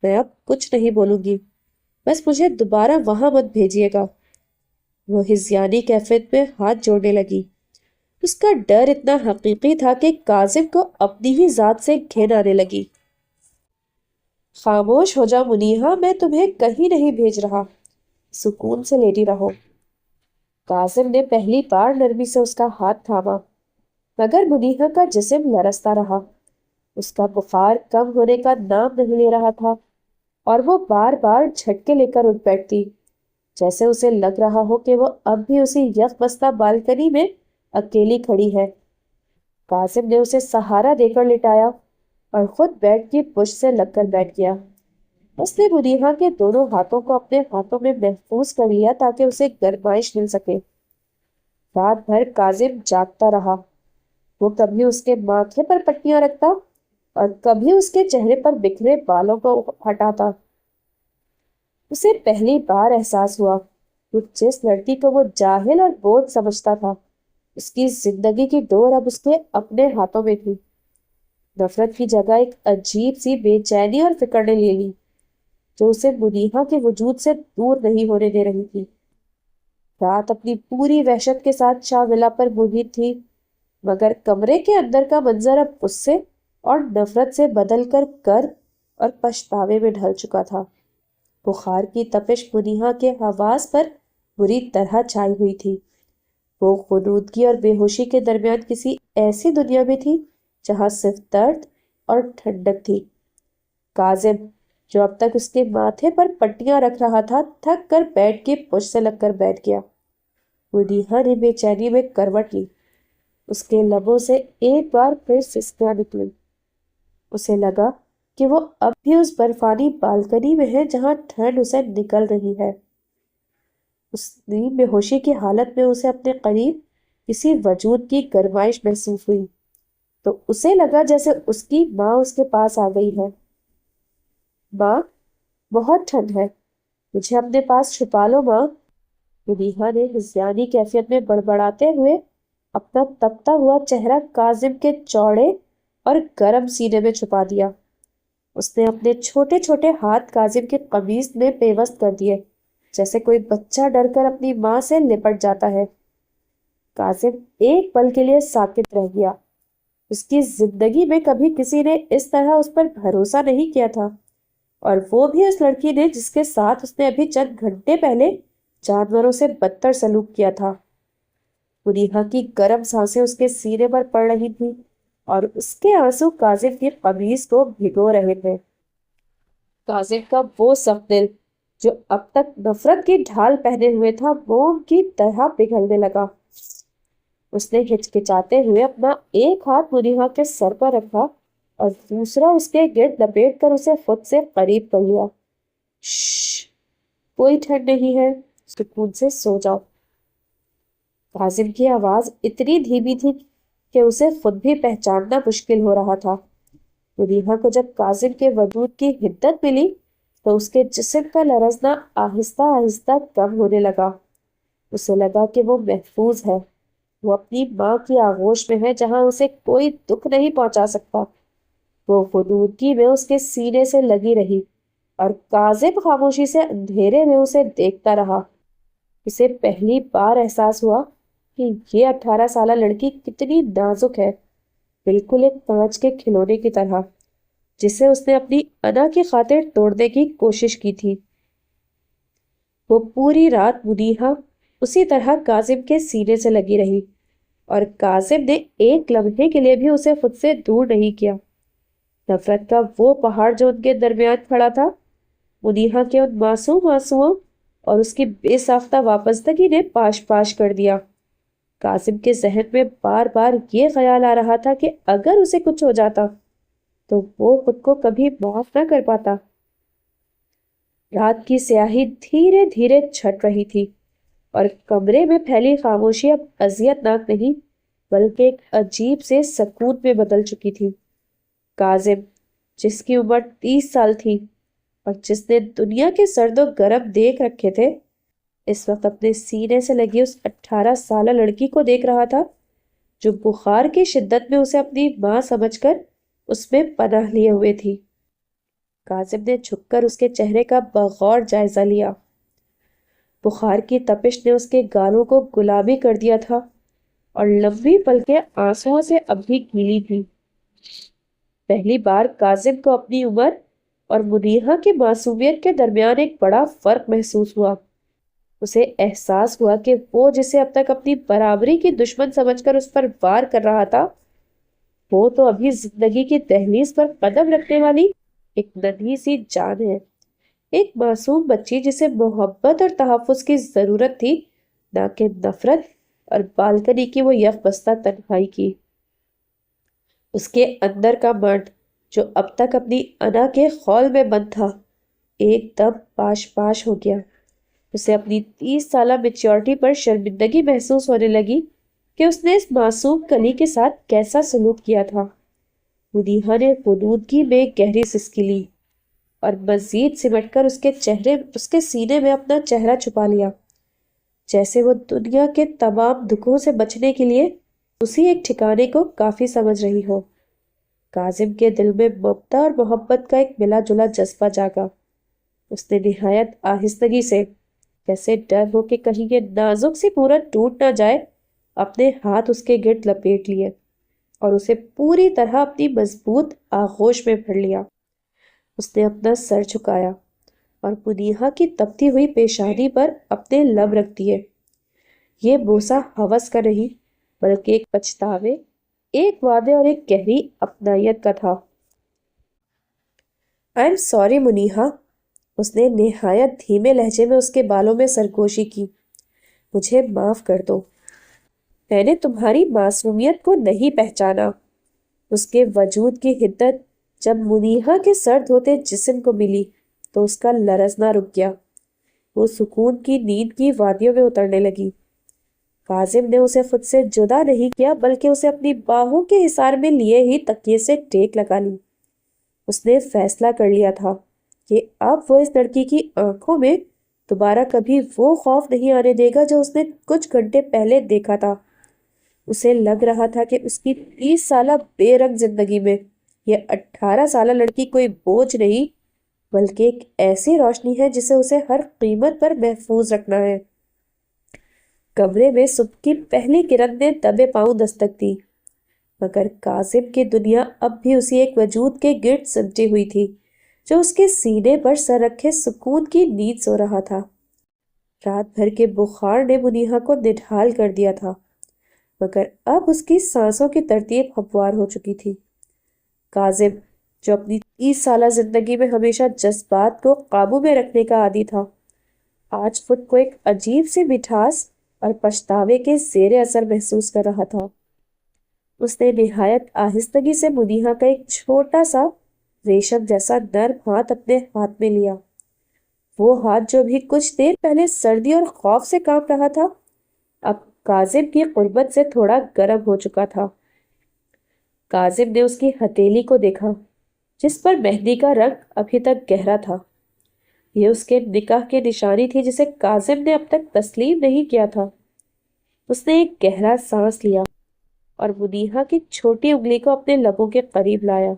[SPEAKER 1] میں اب کچھ نہیں بولوں گی، بس مجھے دوبارہ وہاں مت بھیجیے گا۔ وہ ہذیانی کیفیت میں ہاتھ جوڑنے لگی۔ اس کا ڈر اتنا حقیقی تھا کہ کاظم کو اپنی ہی ذات سے گھن آنے لگی۔ خاموش ہو جا منیہا، میں تمہیں کہیں نہیں بھیج رہا، سکون سے لیٹی رہو۔ کاظم نے پہلی بار نرمی سے اس کا ہاتھ تھاما، مگر منیہا کا جسم لرزتا رہا۔ اس کا بخار کم ہونے کا نام نہیں لے رہا تھا اور وہ بار بار جھٹکے لے کر اٹھ بیٹھتی، جیسے اسے لگ رہا ہو کہ وہ اب بھی اسی یک بستہ بالکنی میں اکیلی کھڑی ہے۔ کاظم نے اسے سہارا دے کر لٹایا اور خود بیڈ کی پشت سے لگ کر بیٹھ گیا۔ اس نے منیہا کے دونوں ہاتھوں کو اپنے ہاتھوں میں محفوظ کر لیا تاکہ اسے گرمائش مل سکے۔ رات بھر کاظم جاگتا رہا۔ وہ کبھی اس کے ماتھے پر پٹیاں رکھتا اور کبھی اس کے چہرے پر بکھرے بالوں کو ہٹاتا۔ اسے پہلی بار احساس ہوا کہ جس لڑکی کو وہ جاہل اور بوجھ سمجھتا تھا، اس کی زندگی کی ڈور اب اس کے اپنے ہاتھوں میں تھی۔ نفرت کی جگہ ایک عجیب سی بے چینی اور فکر نے لے لی، جو اسے منیہا کے وجود سے دور نہیں ہونے دے رہی تھی۔ رات اپنی پوری وحشت کے ساتھ شاہ ولا پر محیط تھی، مگر کمرے کے اندر کا منظر اب غصے اور نفرت سے بدل کر کرب اور پچھتاوے میں ڈھل چکا تھا۔ بخار کی تپش منیہا کے حواس پر بری طرح چھائی ہوئی تھی۔ وہ غنودگی اور بے ہوشی کے درمیان کسی ایسی دنیا میں تھی جہاں صرف درد اور ٹھنڈک تھی۔ کاظم، جو اب تک اس کے ماتھے پر پٹیاں رکھ رہا تھا، تھک کر بیڈ کی پشت سے لگ کر بیٹھ گیا۔ منیہا نے بے چینی میں کروٹ لی۔ اس کے لبوں سے ایک بار پھر سسکیاں نکلی۔ اسے لگا کہ وہ اب بھی اس برفانی بالکنی میں ہے جہاں ٹھنڈ اسے نکل رہی ہے۔ اس نیند بے ہوشی کی حالت میں اسے اپنے قریب کسی وجود کی گرمائش محسوس ہوئی، تو اسے لگا جیسے اس کی ماں اس کے پاس آ گئی ہے۔ ماں، بہت ٹھنڈ ہے، مجھے اپنے پاس چھپا لو ماں۔ منیہا نے ہذیانی کیفیت میں بڑبڑاتے ہوئے اپنا تپتا ہوا چہرہ کاظم کے چوڑے اور گرم سینے میں چھپا دیا۔ اس نے اپنے چھوٹے چھوٹے ہاتھ کاظم کی قمیض میں پیوست کر دیے، جیسے کوئی بچہ ڈر کر اپنی ماں سے لپٹ جاتا ہے۔ کاظم ایک پل کے لیے ساکت رہ گیا۔ اس کی زندگی میں کبھی کسی نے اس طرح اس پر بھروسہ نہیں کیا تھا، اور وہ بھی اس لڑکی نے جس کے ساتھ اس نے ابھی چند گھنٹے پہلے جانوروں سے بدتر سلوک کیا تھا۔ منیہا کی گرم سانسیں اس کے سینے پر پڑ رہی تھیں اور اس کے آنسو کاظم کی قمیض کو بھگو رہے تھے۔ کاظم کا وہ سخت دل جو اب تک نفرت کی ڈھال پہنے ہوئے تھا، موم کی طرح پگھلنے لگا۔ اس نے ہچکچاتے ہوئے اپنا ایک ہاتھ منیہا کے سر پر رکھا اور دوسرا اس کے گرد لپیٹ کر اسے خود سے قریب کر لیا۔ شش، کوئی ٹھنڈ نہیں ہے، سکون سے سو جاؤ۔ کاظم کی آواز اتنی دھیمی تھی کہ اسے خود بھی پہچاننا مشکل ہو رہا تھا۔ منیہا کو جب کاظم کے وجود کی حدت ملی تو اس کے جسم کا لرزنا آہستہ آہستہ کم ہونے لگا۔ اسے لگا کہ وہ محفوظ ہے، وہ اپنی ماں کی آغوش میں ہے جہاں اسے کوئی دکھ نہیں پہنچا سکتا۔ وہ غنودگی میں اس کے سینے سے لگی رہی اور کاظم خاموشی سے اندھیرے میں اسے دیکھتا رہا۔ اسے پہلی بار احساس ہوا کہ یہ 18 سالہ لڑکی کتنی نازک ہے، بالکل ایک کانچ کے کھلونے کی طرح جسے اس نے اپنی انا کی خاطر توڑنے کی کوشش کی تھی۔ وہ پوری رات منیہا اسی طرح کاظم کے سینے سے لگی رہی اور کاظم نے ایک لمحے کے لیے بھی اسے خود سے دور نہیں کیا۔ نفرت کا وہ پہاڑ جو ان کے درمیان کھڑا تھا، منیہا کے ان معصوم آنسوؤں اور اس کی بے ساختہ واپسدگی نے پاش پاش کر دیا۔ کاظم کے ذہن میں بار بار یہ خیال آ رہا تھا کہ اگر اسے کچھ ہو جاتا تو وہ خود کو کبھی معاف نہ کر پاتا۔ رات کی سیاہی دھیرے دھیرے چھٹ رہی تھی اور کمرے میں پھیلی خاموشی اب اذیت ناک نہیں بلکہ ایک عجیب سے سکون میں بدل چکی تھی۔ کاظم، جس کی عمر 30 سال تھی اور جس نے دنیا کے سرد و گرم دیکھ رکھے تھے، اس وقت اپنے سینے سے لگی اس 18 سالہ لڑکی کو دیکھ رہا تھا جو بخار کی شدت میں اسے اپنی ماں سمجھ کر اس میں پناہ لیے ہوئے تھی۔ کاظم نے جھک کر اس کے چہرے کا بغور جائزہ لیا۔ بخار کی تپش نے اس کے گالوں کو گلابی کر دیا تھا اور لمبی پلکیں آنسوؤں سے اب بھی گیلی تھی۔ پہلی بار کاظم کو اپنی عمر اور منیہا کی معصومیت کے درمیان ایک بڑا فرق محسوس ہوا۔ اسے احساس ہوا کہ وہ جسے اب تک اپنی برابری کی دشمن سمجھ کر اس پر وار کر رہا تھا، وہ تو ابھی زندگی کی دہلیز پر قدم رکھنے والی ایک ننھی سی جان ہے، ایک معصوم بچی جسے محبت اور تحفظ کی ضرورت تھی، نہ کہ نفرت اور بالکنی کی وہ یک بستہ تنہائی کی۔ اس کے اندر کا مرد جو اب تک اپنی انا کے خول میں بند تھا، ایک دم پاش پاش ہو گیا۔ اسے اپنی 30 سالہ میچورٹی پر شرمندگی محسوس ہونے لگی کہ اس نے اس معصوم کلی کے ساتھ کیسا سلوک کیا تھا۔ منیہا نے غنودگی میں گہری سسکی لی اور مزید سمٹ کر اس کے سینے میں اپنا چہرہ چھپا لیا، جیسے وہ دنیا کے تمام دکھوں سے بچنے کے لیے اسی ایک ٹھکانے کو کافی سمجھ رہی ہو۔ کاظم کے دل میں ممتا اور محبت کا ایک ملا جلا جذبہ جاگا۔ اس نے نہایت آہستگی سے، جیسے ڈر ہو کہ کہیں یہ نازک سی پورن ٹوٹ نہ جائے، اپنے ہاتھ اس کے گرد لپیٹ لیے اور اسے پوری طرح اپنی مضبوط آغوش میں بھر لیا۔ اس نے اپنا سر جھکایا اور منیہا کی تپتی ہوئی پیشانی پر اپنے لب رکھ دیے۔ یہ بوسہ ہوس کا نہیں بلکہ ایک پچھتاوے، ایک وعدے اور ایک گہری اپنائیت کا تھا۔ "آئی ایم سوری منیہا"، اس نے نہایت دھیمے لہجے میں اس کے بالوں میں سرگوشی کی۔ "مجھے معاف کر دو، میں نے تمہاری معصومیت کو نہیں پہچانا"۔ اس کے وجود کی حدت جب منیہا کے سر دھوتے جسم کو ملی تو اس کا لرزنا رک گیا۔ وہ سکون کی نیند کی وادیوں میں اترنے لگی۔ کاظم نے اسے خود سے جدا نہیں کیا بلکہ اسے اپنی باہوں کے حصار میں لیے ہی تکیے سے ٹیک لگا لی۔ اس نے فیصلہ کر لیا تھا کہ اب وہ اس لڑکی کی آنکھوں میں دوبارہ کبھی وہ خوف نہیں آنے دے گا جو اس نے کچھ گھنٹے پہلے دیکھا تھا۔ اسے لگ رہا تھا کہ اس کی 30 سالہ بے رنگ زندگی میں یہ 18 سالہ لڑکی کوئی بوجھ نہیں بلکہ ایک ایسی روشنی ہے جسے اسے ہر قیمت پر محفوظ رکھنا ہے۔ کمرے میں صبح کی پہلی کرن نے دبے پاؤں دستک دی، مگر کاظم کی دنیا اب بھی اسی ایک وجود کے گرد سمٹی ہوئی تھی جو اس کے سینے پر سر رکھے سکون کی نیند سو رہا تھا۔ رات بھر کے بخار نے منیہا کو نڈھال کر دیا تھا، مگر اب اس کی سانسوں کی ترتیب ہموار ہو چکی تھی۔ کاظم، جو اپنی 30 سالہ زندگی میں ہمیشہ جذبات کو قابو میں رکھنے کا عادی تھا، آج خود کو ایک عجیب سی مٹھاس اور پچھتاوے کے زیر اثر محسوس کر رہا تھا۔ اس نے نہایت آہستگی سے منیہا کا ایک چھوٹا سا ریشم جیسا نرم ہاتھ اپنے ہاتھ میں لیا۔ وہ ہاتھ جو بھی کچھ دیر پہلے سردی اور خوف سے کانپ رہا تھا، اب کاظم کی قربت سے تھوڑا گرم ہو چکا تھا۔ کاظم نے اس کی ہتھیلی کو دیکھا جس پر مہندی کا رنگ ابھی تک گہرا تھا۔ یہ اس کے نکاح کی نشانی تھی جسے کاظم نے اب تک تسلیم نہیں کیا تھا۔ اس نے ایک گہرا سانس لیا اور منیہا کی چھوٹی انگلی کو اپنے لبوں کے قریب لایا۔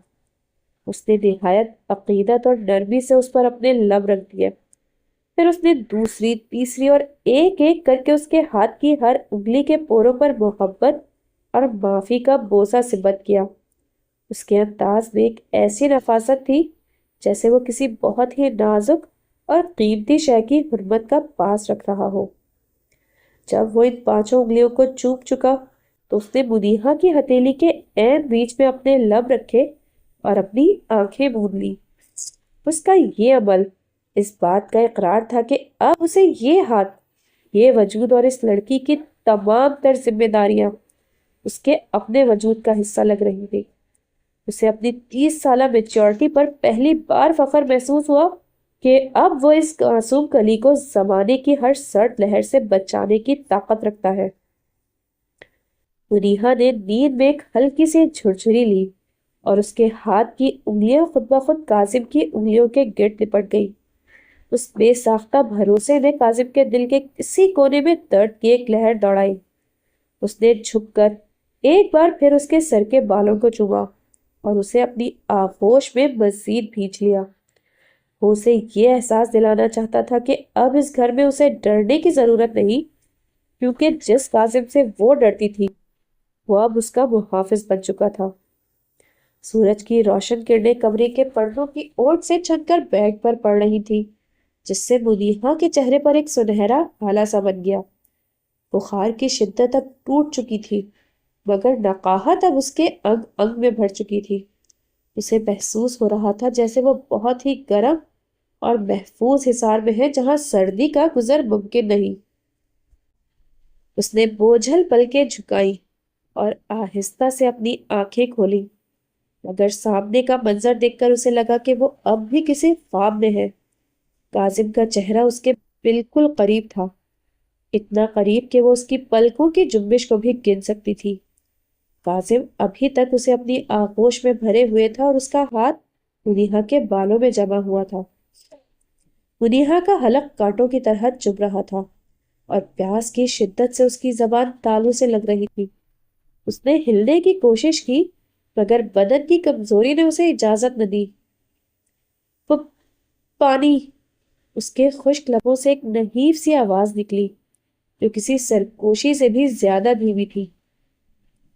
[SPEAKER 1] اس نے نہایت عقیدت اور نرمی سے اس پر اپنے لب رکھ دیے۔ پھر اس نے دوسری، تیسری اور ایک ایک کر کے اس کے ہاتھ کی ہر انگلی کے پوروں پر محبت اور معافی کا بوسہ ثبت کیا۔ اس کے انداز میں ایک ایسی نفاست تھی جیسے وہ کسی بہت ہی نازک اور قیمتی شے کی حرمت کا پاس رکھ رہا ہو۔ جب وہ ان 5 انگلیوں کو چوم چکا تو اس نے منیہا کی ہتھیلی کے عین بیچ میں اپنے لب رکھے اور اپنی آنکھیں موند لی۔ اس کا یہ عمل اس بات کا اقرار تھا کہ اب اسے یہ ہاتھ، یہ وجود اور اس لڑکی کی تمام تر ذمہ داریاں اس کے اپنے وجود کا حصہ لگ رہی تھی۔ اسے اپنی 30 سالہ میچورٹی پر پہلی بار فخر محسوس ہوا کہ اب وہ اس معصوم کلی کو زمانے کی ہر سرد لہر سے بچانے کی طاقت رکھتا ہے۔ منیہا نے نیند میں ایک ہلکی سی جھرجھری لی اور اس کے ہاتھ کی انگلیاں خود بخود کاظم کی انگلیوں کے گرد لپٹ گئی۔ اس بے ساختہ بھروسے نے کاظم کے دل کے کسی کونے میں درد کی ایک لہر دوڑائی۔ اس نے جھک کر ایک بار پھر اس کے سر کے بالوں کو چوما اور اسے اپنی آغوش میں مزید بھینچ لیا۔ وہ اسے یہ احساس دلانا چاہتا تھا کہ اب اس گھر میں اسے ڈرنے کی ضرورت نہیں، کیونکہ جس کاظم سے وہ ڈرتی تھی وہ اب اس کا محافظ بن چکا تھا۔ سورج کی روشن کرنیں کمرے کے پردوں کی اوٹ سے چھن کر بیگ پر پڑ رہی تھی، جس سے منیہا کے چہرے پر ایک سنہرا ہالہ سا بن گیا۔ بخار کی شدت اب ٹوٹ چکی تھی، مگر نقاہت اب اس کے انگ انگ میں بھر چکی تھی۔ اسے محسوس ہو رہا تھا جیسے وہ بہت ہی گرم اور محفوظ حصار میں ہے جہاں سردی کا گزر ممکن نہیں۔ اس نے بوجھل پلکیں جھکائی اور آہستہ سے اپنی آنکھیں کھولی، مگر سامنے کا منظر دیکھ کر اسے لگا کہ وہ اب بھی کسی خواب میں ہے۔ کاظم کا چہرہ اس کے بالکل قریب تھا، اتنا قریب کہ وہ اس کی پلکوں کی جنبش کو بھی گن سکتی تھی۔ کاظم ابھی تک اسے اپنی آغوش میں بھرے ہوئے تھا اور اس کا ہاتھ منیہا کے بالوں میں جمع ہوا تھا۔ منیہا کا حلق کانٹوں کی طرح چبھ رہا تھا اور پیاس کی شدت سے اس کی زبان تالوں سے لگ رہی تھی۔ اس نے ہلنے کی کوشش کی، مگر بدن کی کمزوری نے اسے اجازت نہ دی۔ پانی! اس کے خشک لبوں سے ایک نحیف سی آواز نکلی جو کسی سرگوشی سے بھی زیادہ دھیمی تھی۔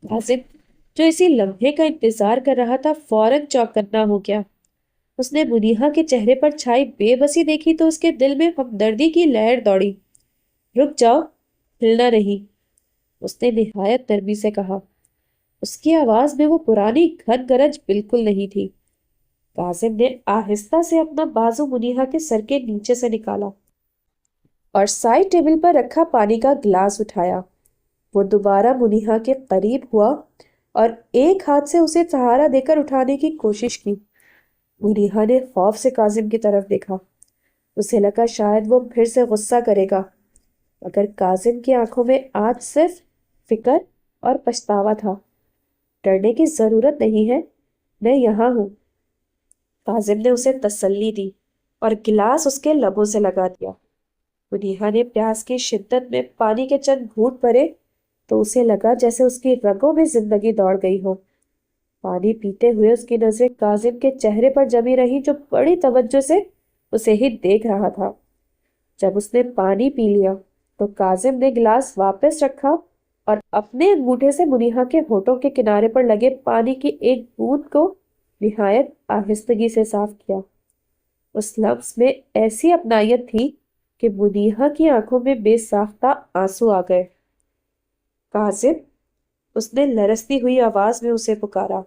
[SPEAKER 1] کاظم، جو اسی لمحے کا انتظار کر رہا تھا، فوراً چوکنا ہو گیا۔ اس نے منیہا کے چہرے پر چھائی بے بسی دیکھی تو اس کے دل میں ہمدردی کی لہر دوڑی۔ رک جاؤ، ہلنا نہیں، اس نے نہایت نرمی سے کہا۔ اس کی آواز میں وہ پرانی گھن گرج بالکل نہیں تھی۔ کاظم نے آہستہ سے اپنا بازو منیہا کے سر کے نیچے سے نکالا اور سائڈ ٹیبل پر رکھا پانی کا گلاس اٹھایا۔ وہ دوبارہ منیہا کے قریب ہوا اور ایک ہاتھ سے اسے سہارا دے کر اٹھانے کی کوشش کی۔ منیہا نے خوف سے کاظم کی طرف دیکھا۔ اسے لگا شاید وہ پھر سے غصہ کرے گا، مگر کاظم کی آنکھوں میں آج صرف فکر اور پچھتاوا تھا۔ ڈرنے کی ضرورت نہیں ہے، میں یہاں ہوں، کاظم نے اسے تسلی دی اور گلاس اس کے لبوں سے لگا دیا۔ منیہا نے پیاس کی شدت میں پانی کے چند گھونٹ بھرے تو اسے لگا جیسے اس کی رگوں میں زندگی دوڑ گئی ہو۔ پانی پیتے ہوئے اس کی نظریں کاظم کے چہرے پر جمی رہی جو بڑی توجہ سے اسے ہی دیکھ رہا تھا۔ جب اس نے پانی پی لیا تو کاظم نے گلاس واپس رکھا اور اپنے انگوٹھے سے منیہا کے ہونٹوں کے کنارے پر لگے پانی کی ایک بوند کو نہایت آہستگی سے صاف کیا۔ اس لفظ میں ایسی اپنائیت تھی کہ منیہا کی آنکھوں میں بے ساختہ آنسو آ گئے۔ کاظم! اس نے لرزتی ہوئی آواز میں اسے پکارا۔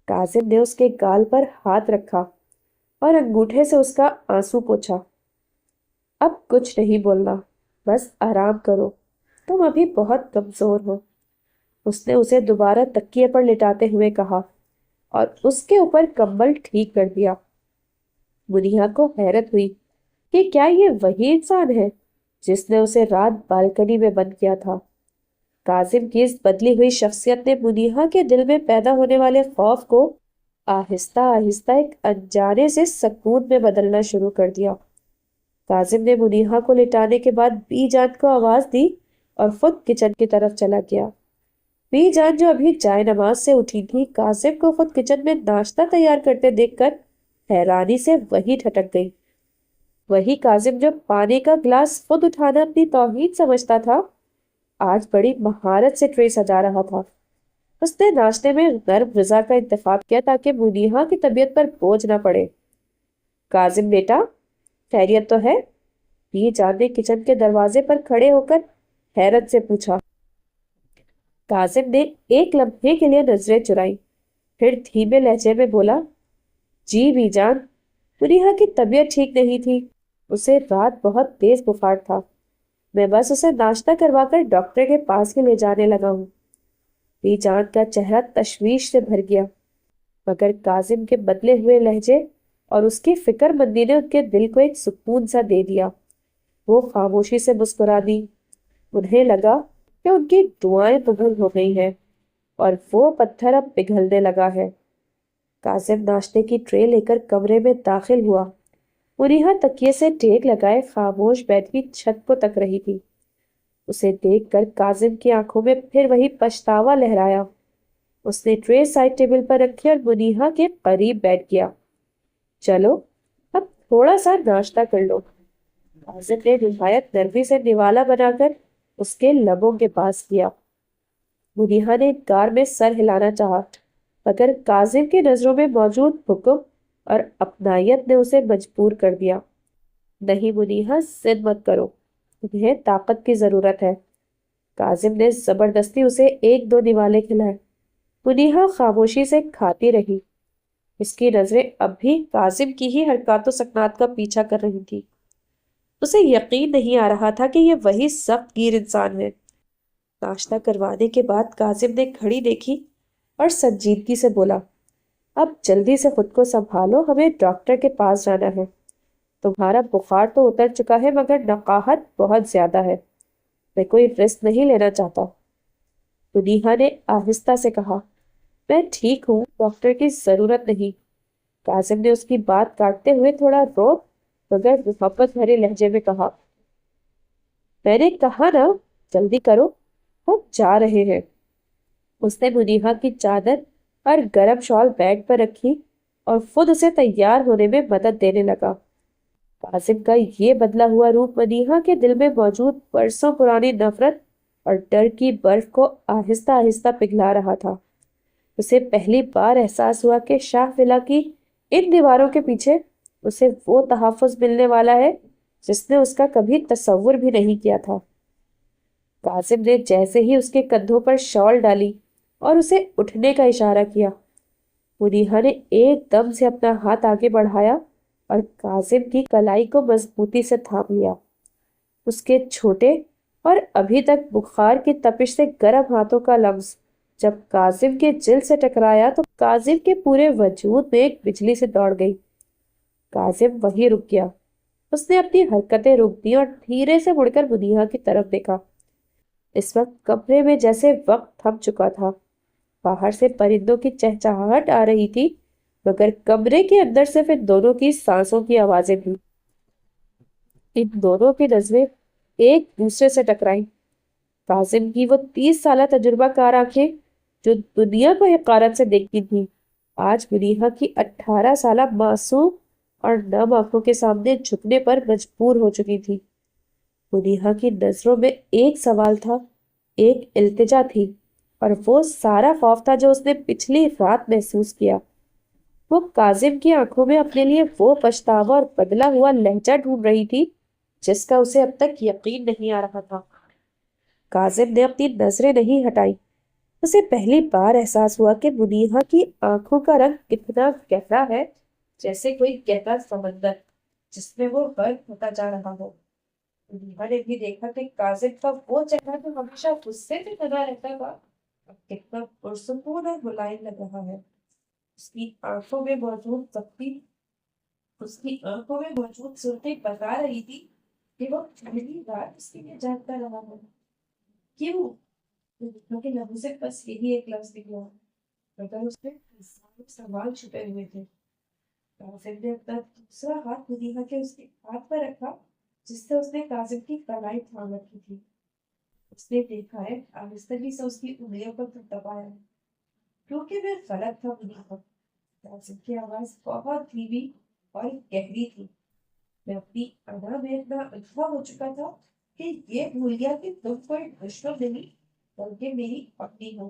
[SPEAKER 1] کاظم نے اس کے گال پر ہاتھ رکھا اور انگوٹھے سے اس کا آنسو پوچھا۔ اب کچھ نہیں بولنا، بس آرام کرو، تم ابھی بہت کمزور ہو، اس نے اسے دوبارہ تکیے پر لٹاتے ہوئے کہا اور اس کے اوپر کمبل ٹھیک کر دیا۔ منیہا کو حیرت ہوئی کہ کیا یہ وہی انسان ہے جس نے اسے رات بالکنی میں بند کیا تھا۔ کاظم کی اس بدلی ہوئی شخصیت نے منیہا کے دل میں پیدا ہونے والے خوف کو آہستہ آہستہ ایک انجانے سے سکون میں بدلنا شروع کر دیا۔ کاظم نے منیہا کو لٹانے کے بعد بی جان کو آواز دی اور خود کچن کی طرف چلا گیا۔ بی جان جو ابھی چائے نماز سے اٹھی تھی، کاظم کو خود کچن میں ناشتہ تیار کرتے دیکھ کر حیرانی سے وہی ٹھٹک گئی۔ وہی کاظم جو پانی کا گلاس خود اٹھانا اپنی توہین سمجھتا تھا، آج بڑی مہارت سے ٹرے سجا رہا تھا۔ اس نے ناشتے میں نرم غذا کا انتخاب کیا تاکہ منیہا کی طبیعت پر بوجھ نہ پڑے۔ کاظم بیٹا، خیریت تو ہے؟ یہ جان نے کچن کے دروازے پر کھڑے ہو کر حیرت سے پوچھا۔ کاظم نے ایک لمحے کے لیے نظریں چرائی، پھر دھیمے لہجے میں بولا، جی بھی جان، منیہا کی طبیعت ٹھیک نہیں تھی، اسے رات بہت تیز بخار تھا، میں بس اسے ناشتہ کروا کر ڈاکٹر کے پاس ہی لے جانے لگا ہوں۔ بی جان کا چہرہ تشویش سے بھر گیا، مگر کاظم کے بدلے ہوئے لہجے اور اس کی فکر مندی نے ان کے دل کو ایک سکون سا دے دیا۔ وہ خاموشی سے مسکرا دی۔ انہیں لگا کہ ان کی دعائیں قبول ہو گئی ہیں اور وہ پتھر اب پگھلنے لگا ہے۔ کاظم ناشتے کی ٹرے لے کر کمرے میں داخل ہوا۔ منیہا تکیے سے ٹیک لگائے خاموش بیٹھی چھت کو تک رہی تھی۔ اسے دیکھ کر کاظم کی آنکھوں میں پھر وہی پچھتاوا لہرایا۔ اس نے ٹرے سائڈ ٹیبل پر رکھی اور منیہا کے قریب بیٹھ گیا۔ چلو اب تھوڑا سا ناشتہ کر لو۔ کاظم نے نہایت نرمی سے نوالا بنا کر اس کے لبوں کے پاس کیا۔ منیہا نے انکار میں سر ہلانا چاہا، مگر کاظم کی نظروں میں موجود حکم اور اپنائیت نے اسے مجبور کر دیا۔ نہیں منیہا، ضد مت کرو، تمہیں طاقت کی ضرورت ہے۔ کاظم نے زبردستی اسے ایک دو نوالے کھلائے۔ منیہا خاموشی سے کھاتی رہی۔ اس کی نظریں اب بھی کاظم کی ہی حرکات و سکنات کا پیچھا کر رہی تھی۔ اسے یقین نہیں آ رہا تھا کہ یہ وہی سخت گیر انسان ہے۔ ناشتہ کروانے کے بعد کاظم نے گھڑی دیکھی اور سنجیدگی سے بولا، اب جلدی سے خود کو سنبھالو، ہمیں ڈاکٹر کے پاس جانا ہے۔ تمہارا بخار تو اتر چکا ہے مگر نقاہت بہت زیادہ ہے، میں کوئی رسک نہیں لینا چاہتا۔ منیہا نے آہستہ سے کہا، میں ٹھیک ہوں، ڈاکٹر کی ضرورت نہیں۔ کاظم نے اس کی بات کاٹتے ہوئے تھوڑا روک مگر محبت بھرے لہجے میں کہا، میں نے کہا نا جلدی کرو، ہم جا رہے ہیں۔ اس نے منیہا کی چادر اور گرم شال بیگ پر رکھی اور خود اسے تیار ہونے میں مدد دینے لگا۔ کاظم کا یہ بدلا ہوا روپ منیہا کے دل میں موجود برسوں پرانی نفرت اور ڈر کی برف کو آہستہ آہستہ پگھلا رہا تھا۔ اسے پہلی بار احساس ہوا کہ شاہ ولا کی ان دیواروں کے پیچھے اسے وہ تحفظ ملنے والا ہے جس نے اس کا کبھی تصور بھی نہیں کیا تھا۔ کاظم نے جیسے ہی اس کے کندھوں پر شال ڈالی اور اسے اٹھنے کا اشارہ کیا، منیہا نے ایک دم سے اپنا ہاتھ آگے بڑھایا اور کاظم کی کلائی کو مضبوطی سے تھام لیا۔ اس کے چھوٹے اور ابھی تک بخار کی تپش سے گرم ہاتھوں کا لمس جب کاظم کے جلد سے ٹکرایا تو کاظم کے پورے وجود میں ایک بجلی سے دوڑ گئی۔ کاظم وہیں رک گیا۔ اس نے اپنی حرکتیں روک دی اور دھیرے سے مڑ کر منیہا کی طرف دیکھا۔ اس وقت کمرے میں جیسے وقت تھم چکا تھا۔ باہر سے پرندوں کی چہچہاہٹ آ رہی تھی مگر کمرے کے اندر صرف ان دونوں کی سانسوں کی آوازیں تھیں۔ ان دونوں کی نظریں ایک دوسرے سے ٹکرائیں۔ کاظم کی وہ 30 سالہ تجربہ کار آنکھیں جو دنیا کو حقارت سے دیکھتی تھیں، آج منیہا کی 18 سالہ معصوم اور نم آنکھوں کے سامنے جھکنے پر مجبور ہو چکی تھی۔ منیہا کی نظروں میں ایک سوال تھا، ایک التجا تھی، اور وہ سارا خوف تھا جو اس نے پچھلی رات محسوس کیا۔ وہ کاظم کی آنکھوں میں اپنے لیے وہ پچھتاوا اور بدلا ہوا لہجہ ڈھونڈ رہی تھی جس کا اسے اب تک یقین نہیں آ رہا تھا۔ کاظم نے اپنی نظریں نہیں ہٹائی۔ اسے پہلی بار احساس ہوا کہ منیہا کی آنکھوں کا رنگ کتنا گہرا ہے، جیسے کوئی گہرا سمندر جس میں وہ غرق ہوتا جا رہا ہو۔ منیہا نے بھی دیکھا کہ کاظم کا وہ چہرہ جو ہمیشہ غصے میں بنا رہتا تھا اب کتنا پرسکون اور ملائم لگ رہا ہے۔ اس کی آنکھوں میں موجود صورتیں بتا رہی تھی کہ وہ پہلی بار اس کے لیے جانتا رہا ہے۔ کیوں؟ منیہا کے لبوں سے بس یہی ایک لفظ نکلا مگر اس میں ہزاروں سوال چھپے ہوئے تھے۔ کاظم نے اپنا دوسرا ہاتھ منیہا کے اس کے ہاتھ پر رکھا جس سے اس نے کاظم کی کلائی تھام رکھی تھی۔ اس نے دیکھا ہے آہستگی سے اس کی انگلیوں پر دبایا کیونکہ میں غلط تھا منیہا۔ کاظم کی آواز بہت دھیمی اور گہری تھی۔ میں اپنی انا میں اتنا اندھا ہو چکا تھا کہ یہ بھول گیا کہ تم کوئی دشمن نہیں بلکہ میری اپنی ہو۔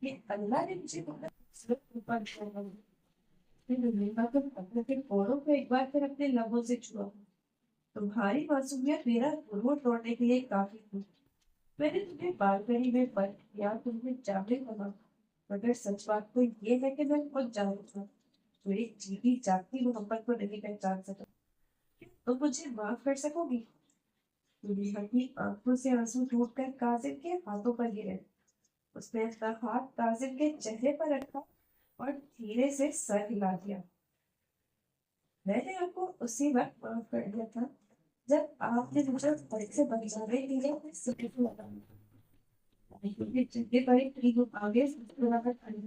[SPEAKER 2] کہ اللہ نے مجھے بہت خوبصورت اوپر چھوڑا، میں دنیا کا پتھر کے کوڑوں کو ایک بار پھر اپنے لبوں سے چھوا۔ تمہاری معصومیت میرا غرور توڑنے کے لیے کافی تھی۔ میں نے تمہیں بالکنی میں پرکھ کیا، تمہیں جانے لگا، مگر سچ بات تو یہ ہے کہ میں خود جانوں تھا تو ایک جیتی جاگتی محبت کو نہیں پہچان سکا۔ کیا تم مجھے معاف کر سکو گی؟ دنیا کی آنکھوں سے آنسو ٹوٹ کر کاظم کے ہاتھوں پر گرے۔ اس نے اپنا ہاتھ کاظم کے چہرے پر رکھا اور دھیرے سے سر ہلا دیا۔ میں نے آپ کو اسی وقت معاف کر دیا تھا جب آپ نے مجھے فرق سے بچانے کے لیے اپنے سر کو لگایا۔ چہرے پر ایک آگے مسکراہٹ آئی۔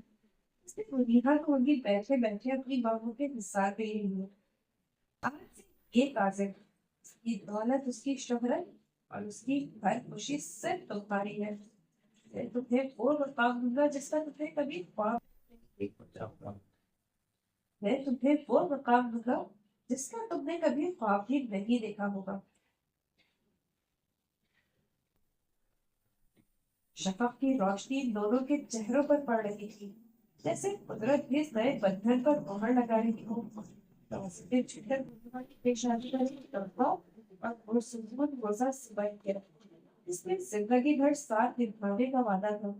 [SPEAKER 2] اس نے مدیحہ کو ان کی بیٹھے بیٹھے اپنی باہوں کے نثار پہ لے لیا۔ آج سے یہ کاظم، اس کی دولت، اس کی شہرت اور اس کی ہر خوشی صرف تمہاری ہے۔ میں تمہیں وہ مقام دوں گا جس کا تمہیں کبھی خواب نہیں سوچا ہوگا۔ میں تمہیں وہ مقام دوں گا جس کا تم نے کبھی خواب بھی نہیں دیکھا ہوگا۔ شفق کی روشنی ان دونوں کے چہروں پر پڑ رہی تھی، جیسے قدرت بھی اس نئے بندھن پر مہر لگا رہی ہو۔ توسطیں چھٹ کر مصطفیٰ کی پیشانی پر ایک تڑپا اور پرسکون روزہ سمٹ گیا، جس میں زندگی بھر ساتھ نبھانے کا وعدہ تھا۔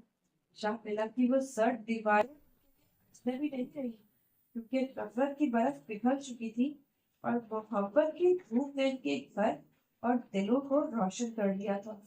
[SPEAKER 2] شاہ ملک کی وہ سرد دیواریں اجنبی نہیں رہی، کیونکہ نفرت کی برف پگھل چکی تھی اور محبت کی دھوپ نے ان کے گھر اور دلوں کو روشن کر دیا تھا۔